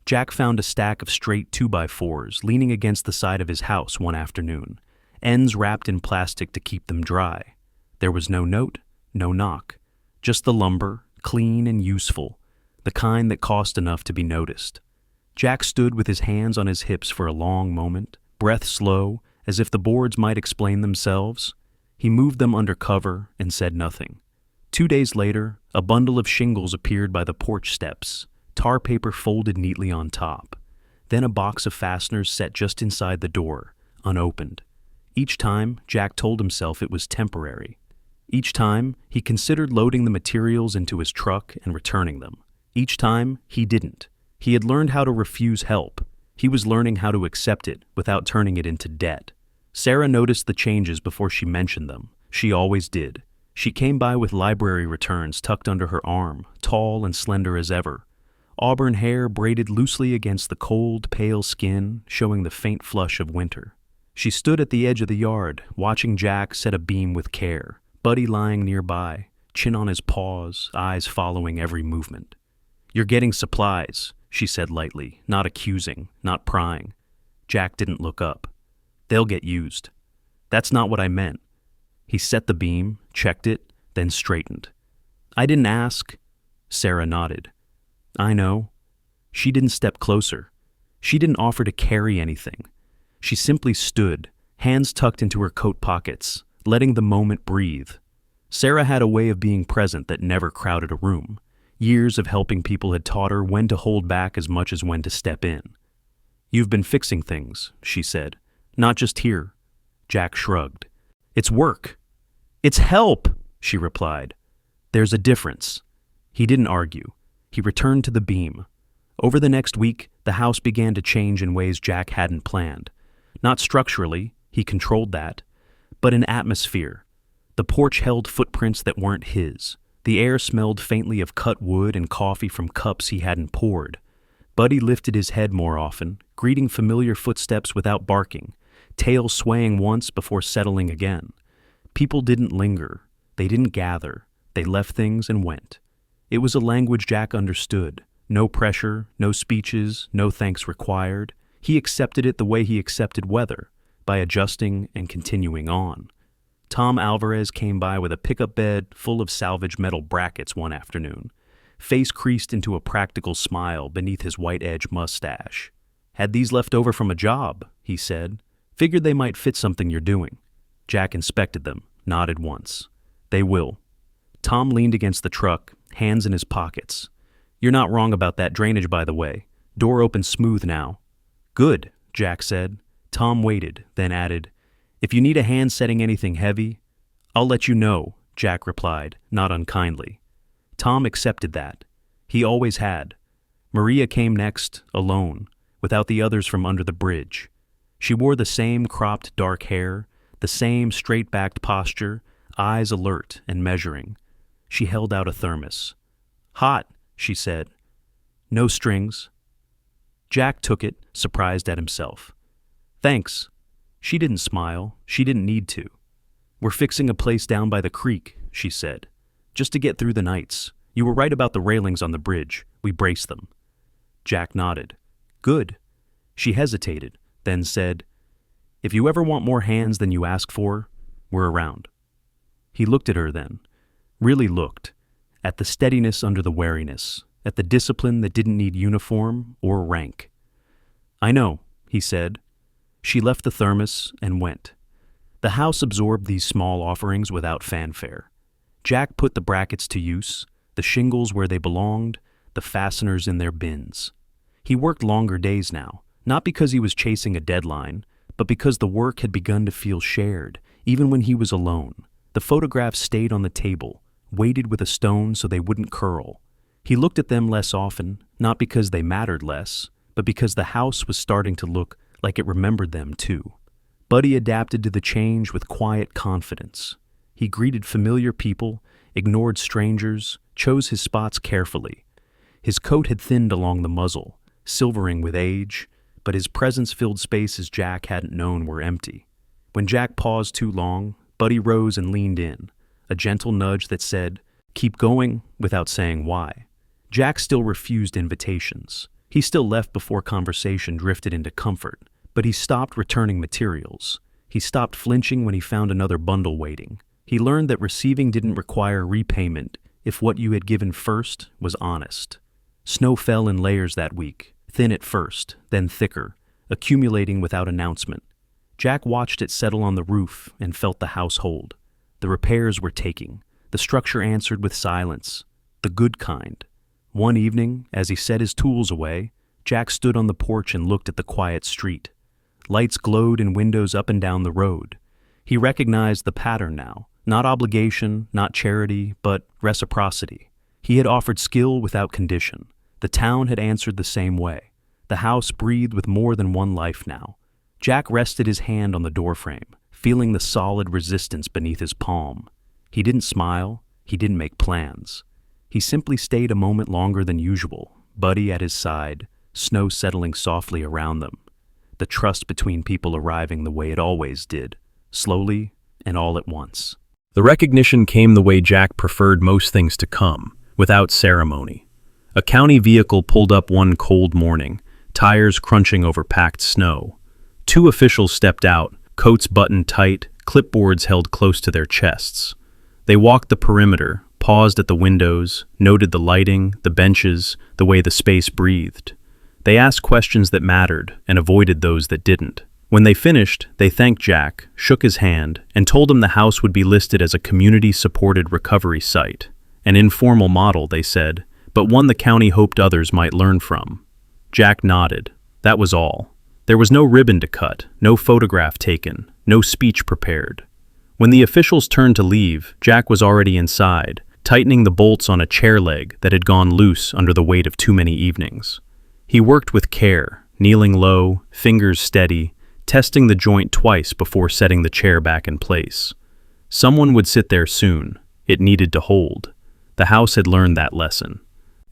Jack found a stack of straight 2x4s leaning against the side of his house one afternoon, ends wrapped in plastic to keep them dry. There was no note, no knock, just the lumber, clean and useful, the kind that cost enough to be noticed. Jack stood with his hands on his hips for a long moment, breath slow, as if the boards might explain themselves. He moved them under cover and said nothing. 2 days later, a bundle of shingles appeared by the porch steps, tar paper folded neatly on top. Then a box of fasteners set just inside the door, unopened. Each time, Jack told himself it was temporary. Each time, he considered loading the materials into his truck and returning them. Each time, he didn't. He had learned how to refuse help. He was learning how to accept it without turning it into debt. Sarah noticed the changes before she mentioned them. She always did. She came by with library returns tucked under her arm, tall and slender as ever. Auburn hair braided loosely against the cold, pale skin, showing the faint flush of winter. She stood at the edge of the yard, watching Jack set a beam with care, Buddy lying nearby, chin on his paws, eyes following every movement. "You're getting supplies," she said lightly, not accusing, not prying. Jack didn't look up. "They'll get used." "That's not what I meant." He set the beam, checked it, then straightened. "I didn't ask." Sarah nodded. "I know." She didn't step closer. She didn't offer to carry anything. She simply stood, hands tucked into her coat pockets, letting the moment breathe. Sarah had a way of being present that never crowded a room. Years of helping people had taught her when to hold back as much as when to step in. "You've been fixing things," she said. "Not just here." Jack shrugged. "It's work." "It's help," she replied. "There's a difference." He didn't argue. He returned to the beam. Over the next week, the house began to change in ways Jack hadn't planned. Not structurally, he controlled that, but in atmosphere. The porch held footprints that weren't his. The air smelled faintly of cut wood and coffee from cups he hadn't poured. Buddy lifted his head more often, greeting familiar footsteps without barking, tail swaying once before settling again. People didn't linger. They didn't gather. They left things and went. It was a language Jack understood. No pressure, no speeches, no thanks required. He accepted it the way he accepted weather, by adjusting and continuing on. Tom Alvarez came by with a pickup bed full of salvaged metal brackets one afternoon, face creased into a practical smile beneath his white-edge mustache. "Had these left over from a job," he said. "Figured they might fit something you're doing." Jack inspected them, nodded once. "They will." Tom leaned against the truck, hands in his pockets. "You're not wrong about that drainage, by the way. Door opens smooth now." "Good," Jack said. Tom waited, then added, "If you need a hand setting anything heavy, I'll let you know," Jack replied, not unkindly. Tom accepted that. He always had. Maria came next, alone, without the others from under the bridge. She wore the same cropped dark hair, the same straight-backed posture, eyes alert and measuring. She held out a thermos. "Hot," she said. "No strings." Jack took it, surprised at himself. "Thanks." She didn't smile. She didn't need to. "We're fixing a place down by the creek," she said. "Just to get through the nights. You were right about the railings on the bridge. We braced them." Jack nodded. "Good." She hesitated, then said, "If you ever want more hands than you ask for, we're around." He looked at her then, really looked, at the steadiness under the wariness, at the discipline that didn't need uniform or rank. "I know," he said. She left the thermos and went. The house absorbed these small offerings without fanfare. Jack put the brackets to use, the shingles where they belonged, the fasteners in their bins. He worked longer days now, not because he was chasing a deadline, but because the work had begun to feel shared, even when he was alone. The photographs stayed on the table, weighted with a stone so they wouldn't curl. He looked at them less often, not because they mattered less, but because the house was starting to look like it remembered them too. Buddy adapted to the change with quiet confidence. He greeted familiar people, ignored strangers, chose his spots carefully. His coat had thinned along the muzzle, silvering with age, but his presence filled spaces Jack hadn't known were empty. When Jack paused too long, Buddy rose and leaned in, a gentle nudge that said, "Keep going," without saying why. Jack still refused invitations. He still left before conversation drifted into comfort, but he stopped returning materials. He stopped flinching when he found another bundle waiting. He learned that receiving didn't require repayment if what you had given first was honest. Snow fell in layers that week, thin at first, then thicker, accumulating without announcement. Jack watched it settle on the roof and felt the household. The repairs were taking. The structure answered with silence, the good kind. One evening, as he set his tools away, Jack stood on the porch and looked at the quiet street. Lights glowed in windows up and down the road. He recognized the pattern now, not obligation, not charity, but reciprocity. He had offered skill without condition. The town had answered the same way. The house breathed with more than one life now. Jack rested his hand on the doorframe, feeling the solid resistance beneath his palm. He didn't smile. He didn't make plans. He simply stayed a moment longer than usual, Buddy at his side, snow settling softly around them. The trust between people arriving the way it always did, slowly and all at once. The recognition came the way Jack preferred most things to come, without ceremony. A county vehicle pulled up one cold morning, tires crunching over packed snow. Two officials stepped out, coats buttoned tight, clipboards held close to their chests. They walked the perimeter, paused at the windows, noted the lighting, the benches, the way the space breathed. They asked questions that mattered and avoided those that didn't. When they finished, they thanked Jack, shook his hand, and told him the house would be listed as a community-supported recovery site. An informal model, they said, but one the county hoped others might learn from. Jack nodded. That was all. There was no ribbon to cut, no photograph taken, no speech prepared. When the officials turned to leave, Jack was already inside, tightening the bolts on a chair leg that had gone loose under the weight of too many evenings. He worked with care, kneeling low, fingers steady, testing the joint twice before setting the chair back in place. Someone would sit there soon. It needed to hold. The house had learned that lesson.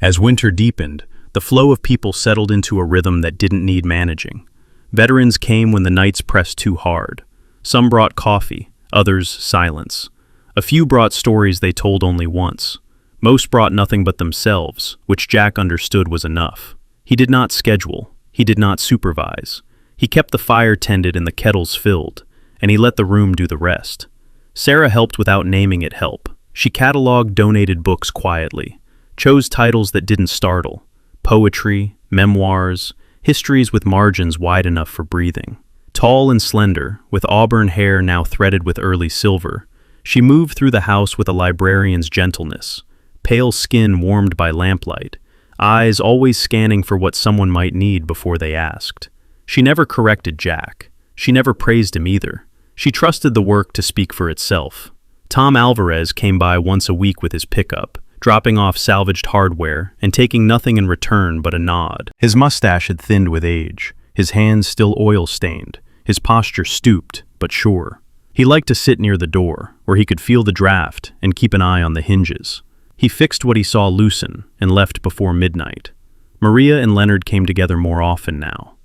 As winter deepened, the flow of people settled into a rhythm that didn't need managing. Veterans came when the nights pressed too hard. Some brought coffee, others silence. A few brought stories they told only once. Most brought nothing but themselves, which Jack understood was enough. He did not schedule. He did not supervise. He kept the fire tended and the kettles filled, and he let the room do the rest. Sarah helped without naming it help. She cataloged donated books quietly, chose titles that didn't startle: poetry, memoirs, histories with margins wide enough for breathing. Tall and slender, with auburn hair now threaded with early silver, she moved through the house with a librarian's gentleness, pale skin warmed by lamplight, eyes always scanning for what someone might need before they asked. She never corrected Jack. She never praised him either. She trusted the work to speak for itself. Tom Alvarez came by once a week with his pickup, dropping off salvaged hardware and taking nothing in return but a nod. His mustache had thinned with age, his hands still oil-stained, his posture stooped but sure. He liked to sit near the door, where he could feel the draft and keep an eye on the hinges. He fixed what he saw loosen and left before midnight. Maria and Leonard came together more often now.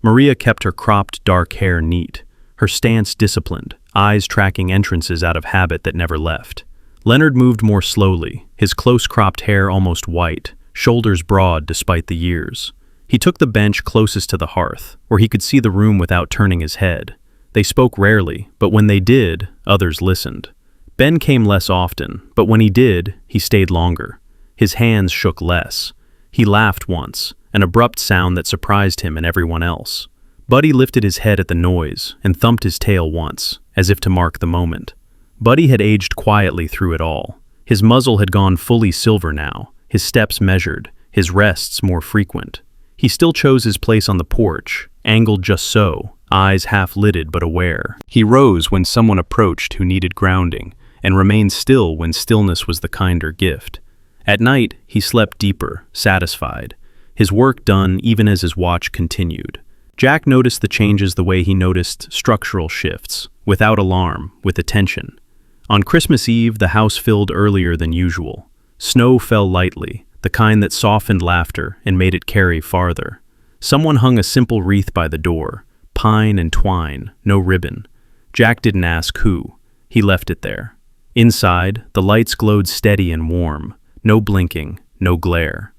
Maria kept her cropped dark hair neat, her stance disciplined, eyes tracking entrances out of habit that never left. Leonard moved more slowly, his close-cropped hair almost white, shoulders broad despite the years. He took the bench closest to the hearth, where he could see the room without turning his head. They spoke rarely, but when they did, others listened. Ben came less often, but when he did, he stayed longer. His hands shook less. He laughed once, an abrupt sound that surprised him and everyone else. Buddy lifted his head at the noise and thumped his tail once, as if to mark the moment. Buddy had aged quietly through it all. His muzzle had gone fully silver now, his steps measured, his rests more frequent. He still chose his place on the porch, angled just so, eyes half-lidded but aware. He rose when someone approached who needed grounding, and remained still when stillness was the kinder gift. At night, he slept deeper, satisfied, his work done even as his watch continued. Jack noticed the changes the way he noticed structural shifts, without alarm, with attention. On Christmas Eve, the house filled earlier than usual. Snow fell lightly, the kind that softened laughter and made it carry farther. Someone hung a simple wreath by the door, pine and twine, no ribbon. Jack didn't ask who. He left it there. Inside, the lights glowed steady and warm, no blinking, no glare.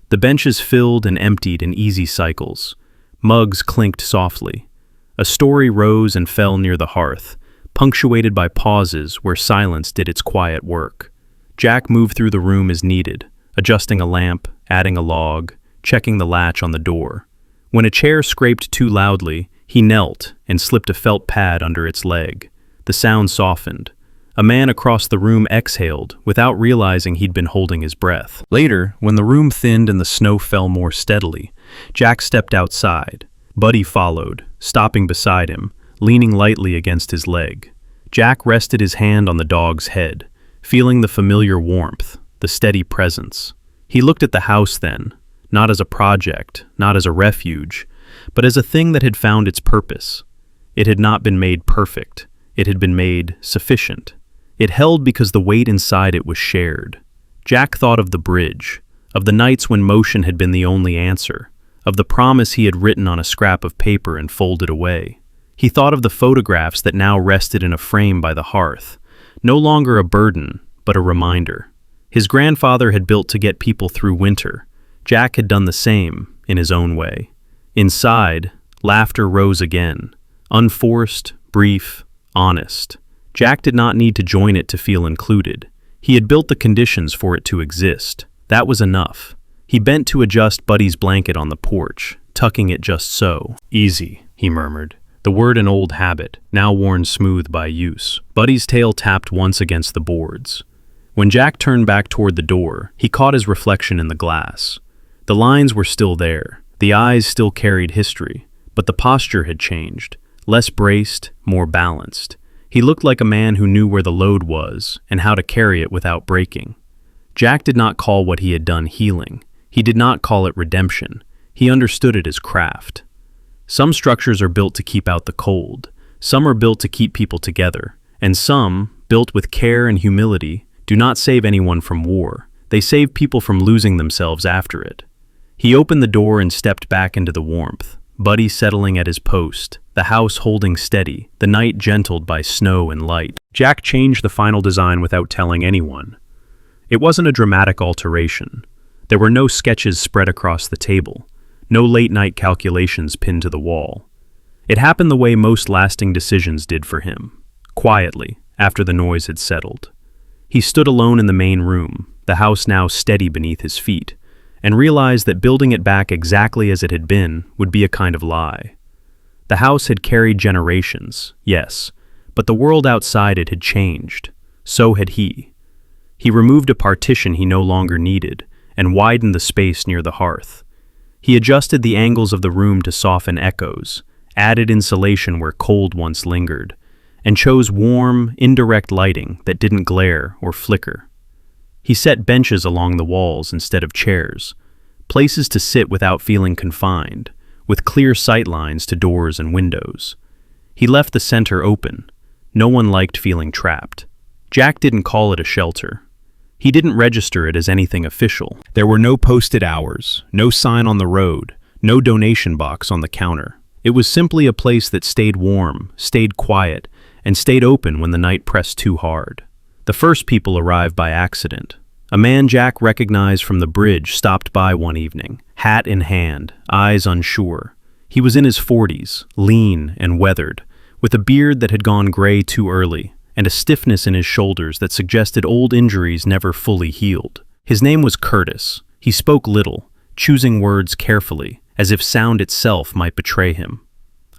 The benches filled and emptied in easy cycles. Mugs clinked softly. A story rose and fell near the hearth, punctuated by pauses where silence did its quiet work. Jack moved through the room as needed, adjusting a lamp, adding a log, checking the latch on the door. When a chair scraped too loudly, he knelt and slipped a felt pad under its leg. The sound softened. A man across the room exhaled without realizing he'd been holding his breath. Later, when the room thinned and the snow fell more steadily, Jack stepped outside. Buddy followed, stopping beside him, leaning lightly against his leg. Jack rested his hand on the dog's head, feeling the familiar warmth, the steady presence. He looked at the house then, not as a project, not as a refuge, but as a thing that had found its purpose. It had not been made perfect. It had been made sufficient. It held because the weight inside it was shared. Jack thought of the bridge, of the nights when motion had been the only answer, of the promise he had written on a scrap of paper and folded away. He thought of the photographs that now rested in a frame by the hearth, no longer a burden, but a reminder. His grandfather had built to get people through winter. Jack had done the same, in his own way. Inside, laughter rose again, unforced, brief, honest. Jack did not need to join it to feel included. He had built the conditions for it to exist. That was enough. He bent to adjust Buddy's blanket on the porch, tucking it just so. "Easy," he murmured, the word an old habit, now worn smooth by use. Buddy's tail tapped once against the boards. When Jack turned back toward the door, he caught his reflection in the glass. The lines were still there. The eyes still carried history, but the posture had changed, less braced, more balanced. He looked like a man who knew where the load was and how to carry it without breaking. Jack did not call what he had done healing. He did not call it redemption. He understood it as craft. Some structures are built to keep out the cold. Some are built to keep people together. And some, built with care and humility, do not save anyone from war. They save people from losing themselves after it. He opened the door and stepped back into the warmth. Buddy settling at his post, the house holding steady, the night gentled by snow and light. Jack changed the final design without telling anyone. It wasn't a dramatic alteration. There were no sketches spread across the table, no late-night calculations pinned to the wall. It happened the way most lasting decisions did for him, quietly, after the noise had settled. He stood alone in the main room, the house now steady beneath his feet, and realized that building it back exactly as it had been would be a kind of lie. The house had carried generations, yes, but the world outside it had changed. So had he. He removed a partition he no longer needed and widened the space near the hearth. He adjusted the angles of the room to soften echoes, added insulation where cold once lingered, and chose warm, indirect lighting that didn't glare or flicker. He set benches along the walls instead of chairs, places to sit without feeling confined, with clear sight lines to doors and windows. He left the center open. No one liked feeling trapped. Jack didn't call it a shelter. He didn't register it as anything official. There were no posted hours, no sign on the road, no donation box on the counter. It was simply a place that stayed warm, stayed quiet, and stayed open when the night pressed too hard. The first people arrived by accident. A man Jack recognized from the bridge stopped by one evening, hat in hand, eyes unsure. He was in his 40s, lean and weathered, with a beard that had gone gray too early, and a stiffness in his shoulders that suggested old injuries never fully healed. His name was Curtis. He spoke little, choosing words carefully, as if sound itself might betray him.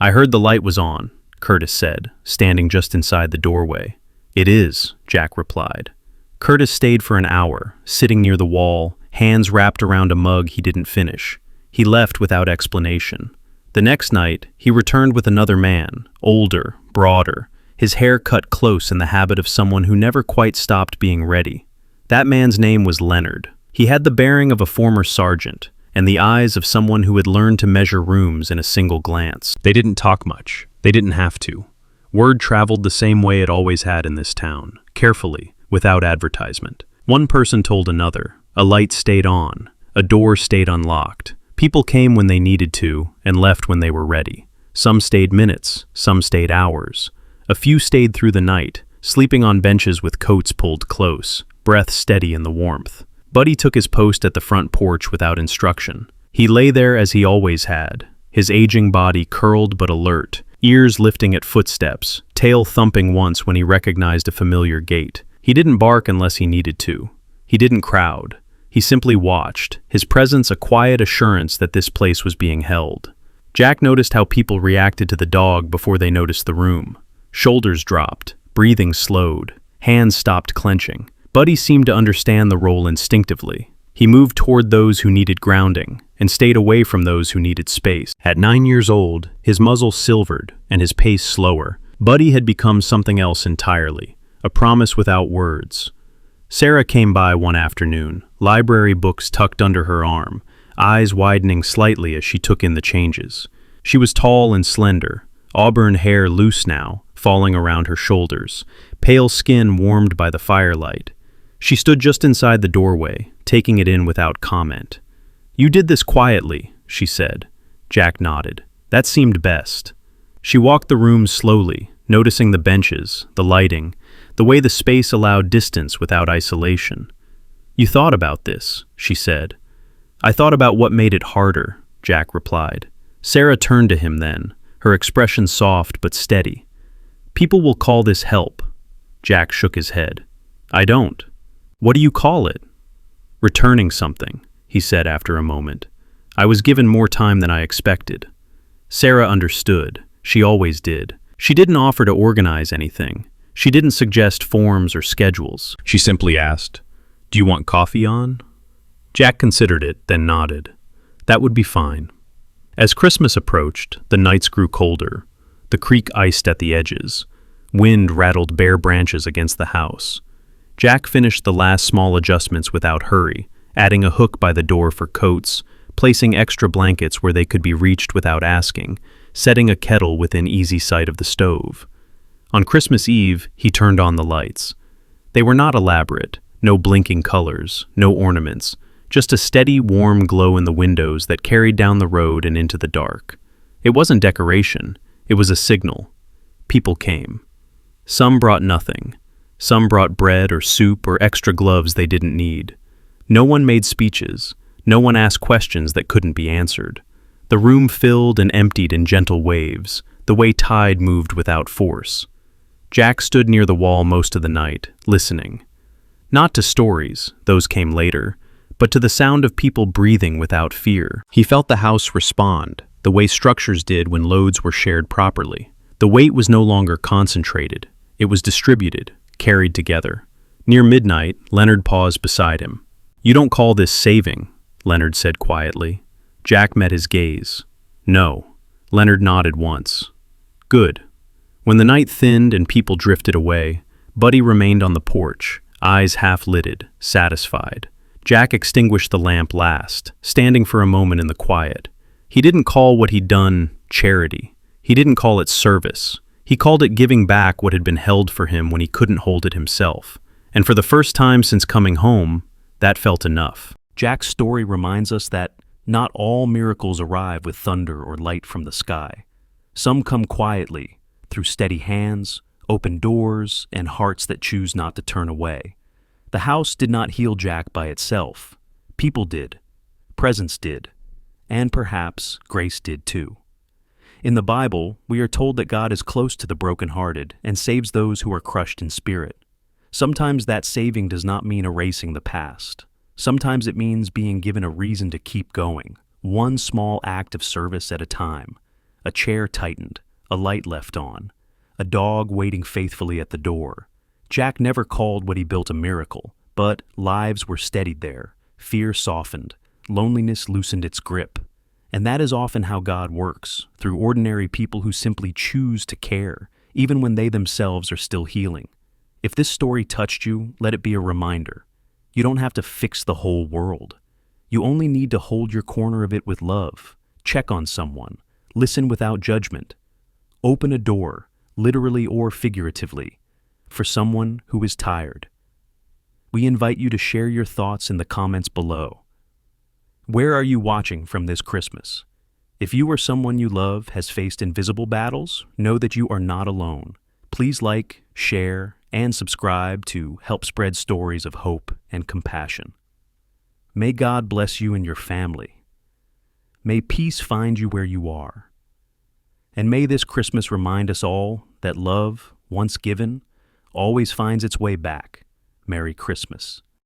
"I heard the light was on," Curtis said, standing just inside the doorway. "It is," Jack replied. Curtis stayed for an hour, sitting near the wall, hands wrapped around a mug he didn't finish. He left without explanation. The next night, he returned with another man, older, broader, his hair cut close in the habit of someone who never quite stopped being ready. That man's name was Leonard. He had the bearing of a former sergeant, and the eyes of someone who had learned to measure rooms in a single glance. They didn't talk much. They didn't have to. Word traveled the same way it always had in this town, carefully, without advertisement. One person told another. A light stayed on. A door stayed unlocked. People came when they needed to and left when they were ready. Some stayed minutes, some stayed hours. A few stayed through the night, sleeping on benches with coats pulled close, breath steady in the warmth. Buddy took his post at the front porch without instruction. He lay there as he always had, his aging body curled but alert, ears lifting at footsteps, tail thumping once when he recognized a familiar gait. He didn't bark unless he needed to. He didn't crowd. He simply watched, his presence a quiet assurance that this place was being held. Jack noticed how people reacted to the dog before they noticed the room. Shoulders dropped, breathing slowed, hands stopped clenching. Buddy seemed to understand the role instinctively. He moved toward those who needed grounding and stayed away from those who needed space. At 9 years old, his muzzle silvered and his pace slower. Buddy had become something else entirely, a promise without words. Sarah came by one afternoon, library books tucked under her arm, eyes widening slightly as she took in the changes. She was tall and slender, auburn hair loose now, falling around her shoulders, pale skin warmed by the firelight. She stood just inside the doorway, taking it in without comment. "You did this quietly," she said. Jack nodded. That seemed best. She walked the room slowly, noticing the benches, the lighting, the way the space allowed distance without isolation. "You thought about this," she said. "I thought about what made it harder," Jack replied. Sarah turned to him then, her expression soft but steady. "People will call this help." Jack shook his head. "I don't." "What do you call it?" "Returning something," he said after a moment. "I was given more time than I expected." Sarah understood. She always did. She didn't offer to organize anything. She didn't suggest forms or schedules. She simply asked, "Do you want coffee on?" Jack considered it, then nodded. That would be fine. As Christmas approached, the nights grew colder. The creek iced at the edges. Wind rattled bare branches against the house. Jack finished the last small adjustments without hurry, adding a hook by the door for coats, placing extra blankets where they could be reached without asking, setting a kettle within easy sight of the stove. On Christmas Eve, he turned on the lights. They were not elaborate, no blinking colors, no ornaments, just a steady, warm glow in the windows that carried down the road and into the dark. It wasn't decoration, it was a signal. People came. Some brought nothing. Some brought bread or soup or extra gloves they didn't need. No one made speeches. No one asked questions that couldn't be answered. The room filled and emptied in gentle waves, the way tide moved without force. Jack stood near the wall most of the night, listening. Not to stories, those came later, but to the sound of people breathing without fear. He felt the house respond, the way structures did when loads were shared properly. The weight was no longer concentrated. It was distributed, carried together. Near midnight, Leonard paused beside him. "You don't call this saving," Leonard said quietly. Jack met his gaze. "No." Leonard nodded once. "Good." When the night thinned and people drifted away, Buddy remained on the porch, eyes half-lidded, satisfied. Jack extinguished the lamp last, standing for a moment in the quiet. He didn't call what he'd done charity. He didn't call it service. He called it giving back what had been held for him when he couldn't hold it himself. And for the first time since coming home, that felt enough. Jack's story reminds us that not all miracles arrive with thunder or light from the sky. Some come quietly, through steady hands, open doors, and hearts that choose not to turn away. The house did not heal Jack by itself. People did. Presence did. And perhaps grace did too. In the Bible, we are told that God is close to the brokenhearted and saves those who are crushed in spirit. Sometimes that saving does not mean erasing the past. Sometimes it means being given a reason to keep going, one small act of service at a time. A chair tightened, a light left on, a dog waiting faithfully at the door. Jack never called what he built a miracle, but lives were steadied there, fear softened, loneliness loosened its grip. And that is often how God works, through ordinary people who simply choose to care, even when they themselves are still healing. If this story touched you, let it be a reminder. You don't have to fix the whole world. You only need to hold your corner of it with love, check on someone, listen without judgment. Open a door, literally or figuratively, for someone who is tired. We invite you to share your thoughts in the comments below. Where are you watching from this Christmas? If you or someone you love has faced invisible battles, know that you are not alone. Please like, share, and subscribe to help spread stories of hope and compassion. May God bless you and your family. May peace find you where you are. And may this Christmas remind us all that love, once given, always finds its way back. Merry Christmas.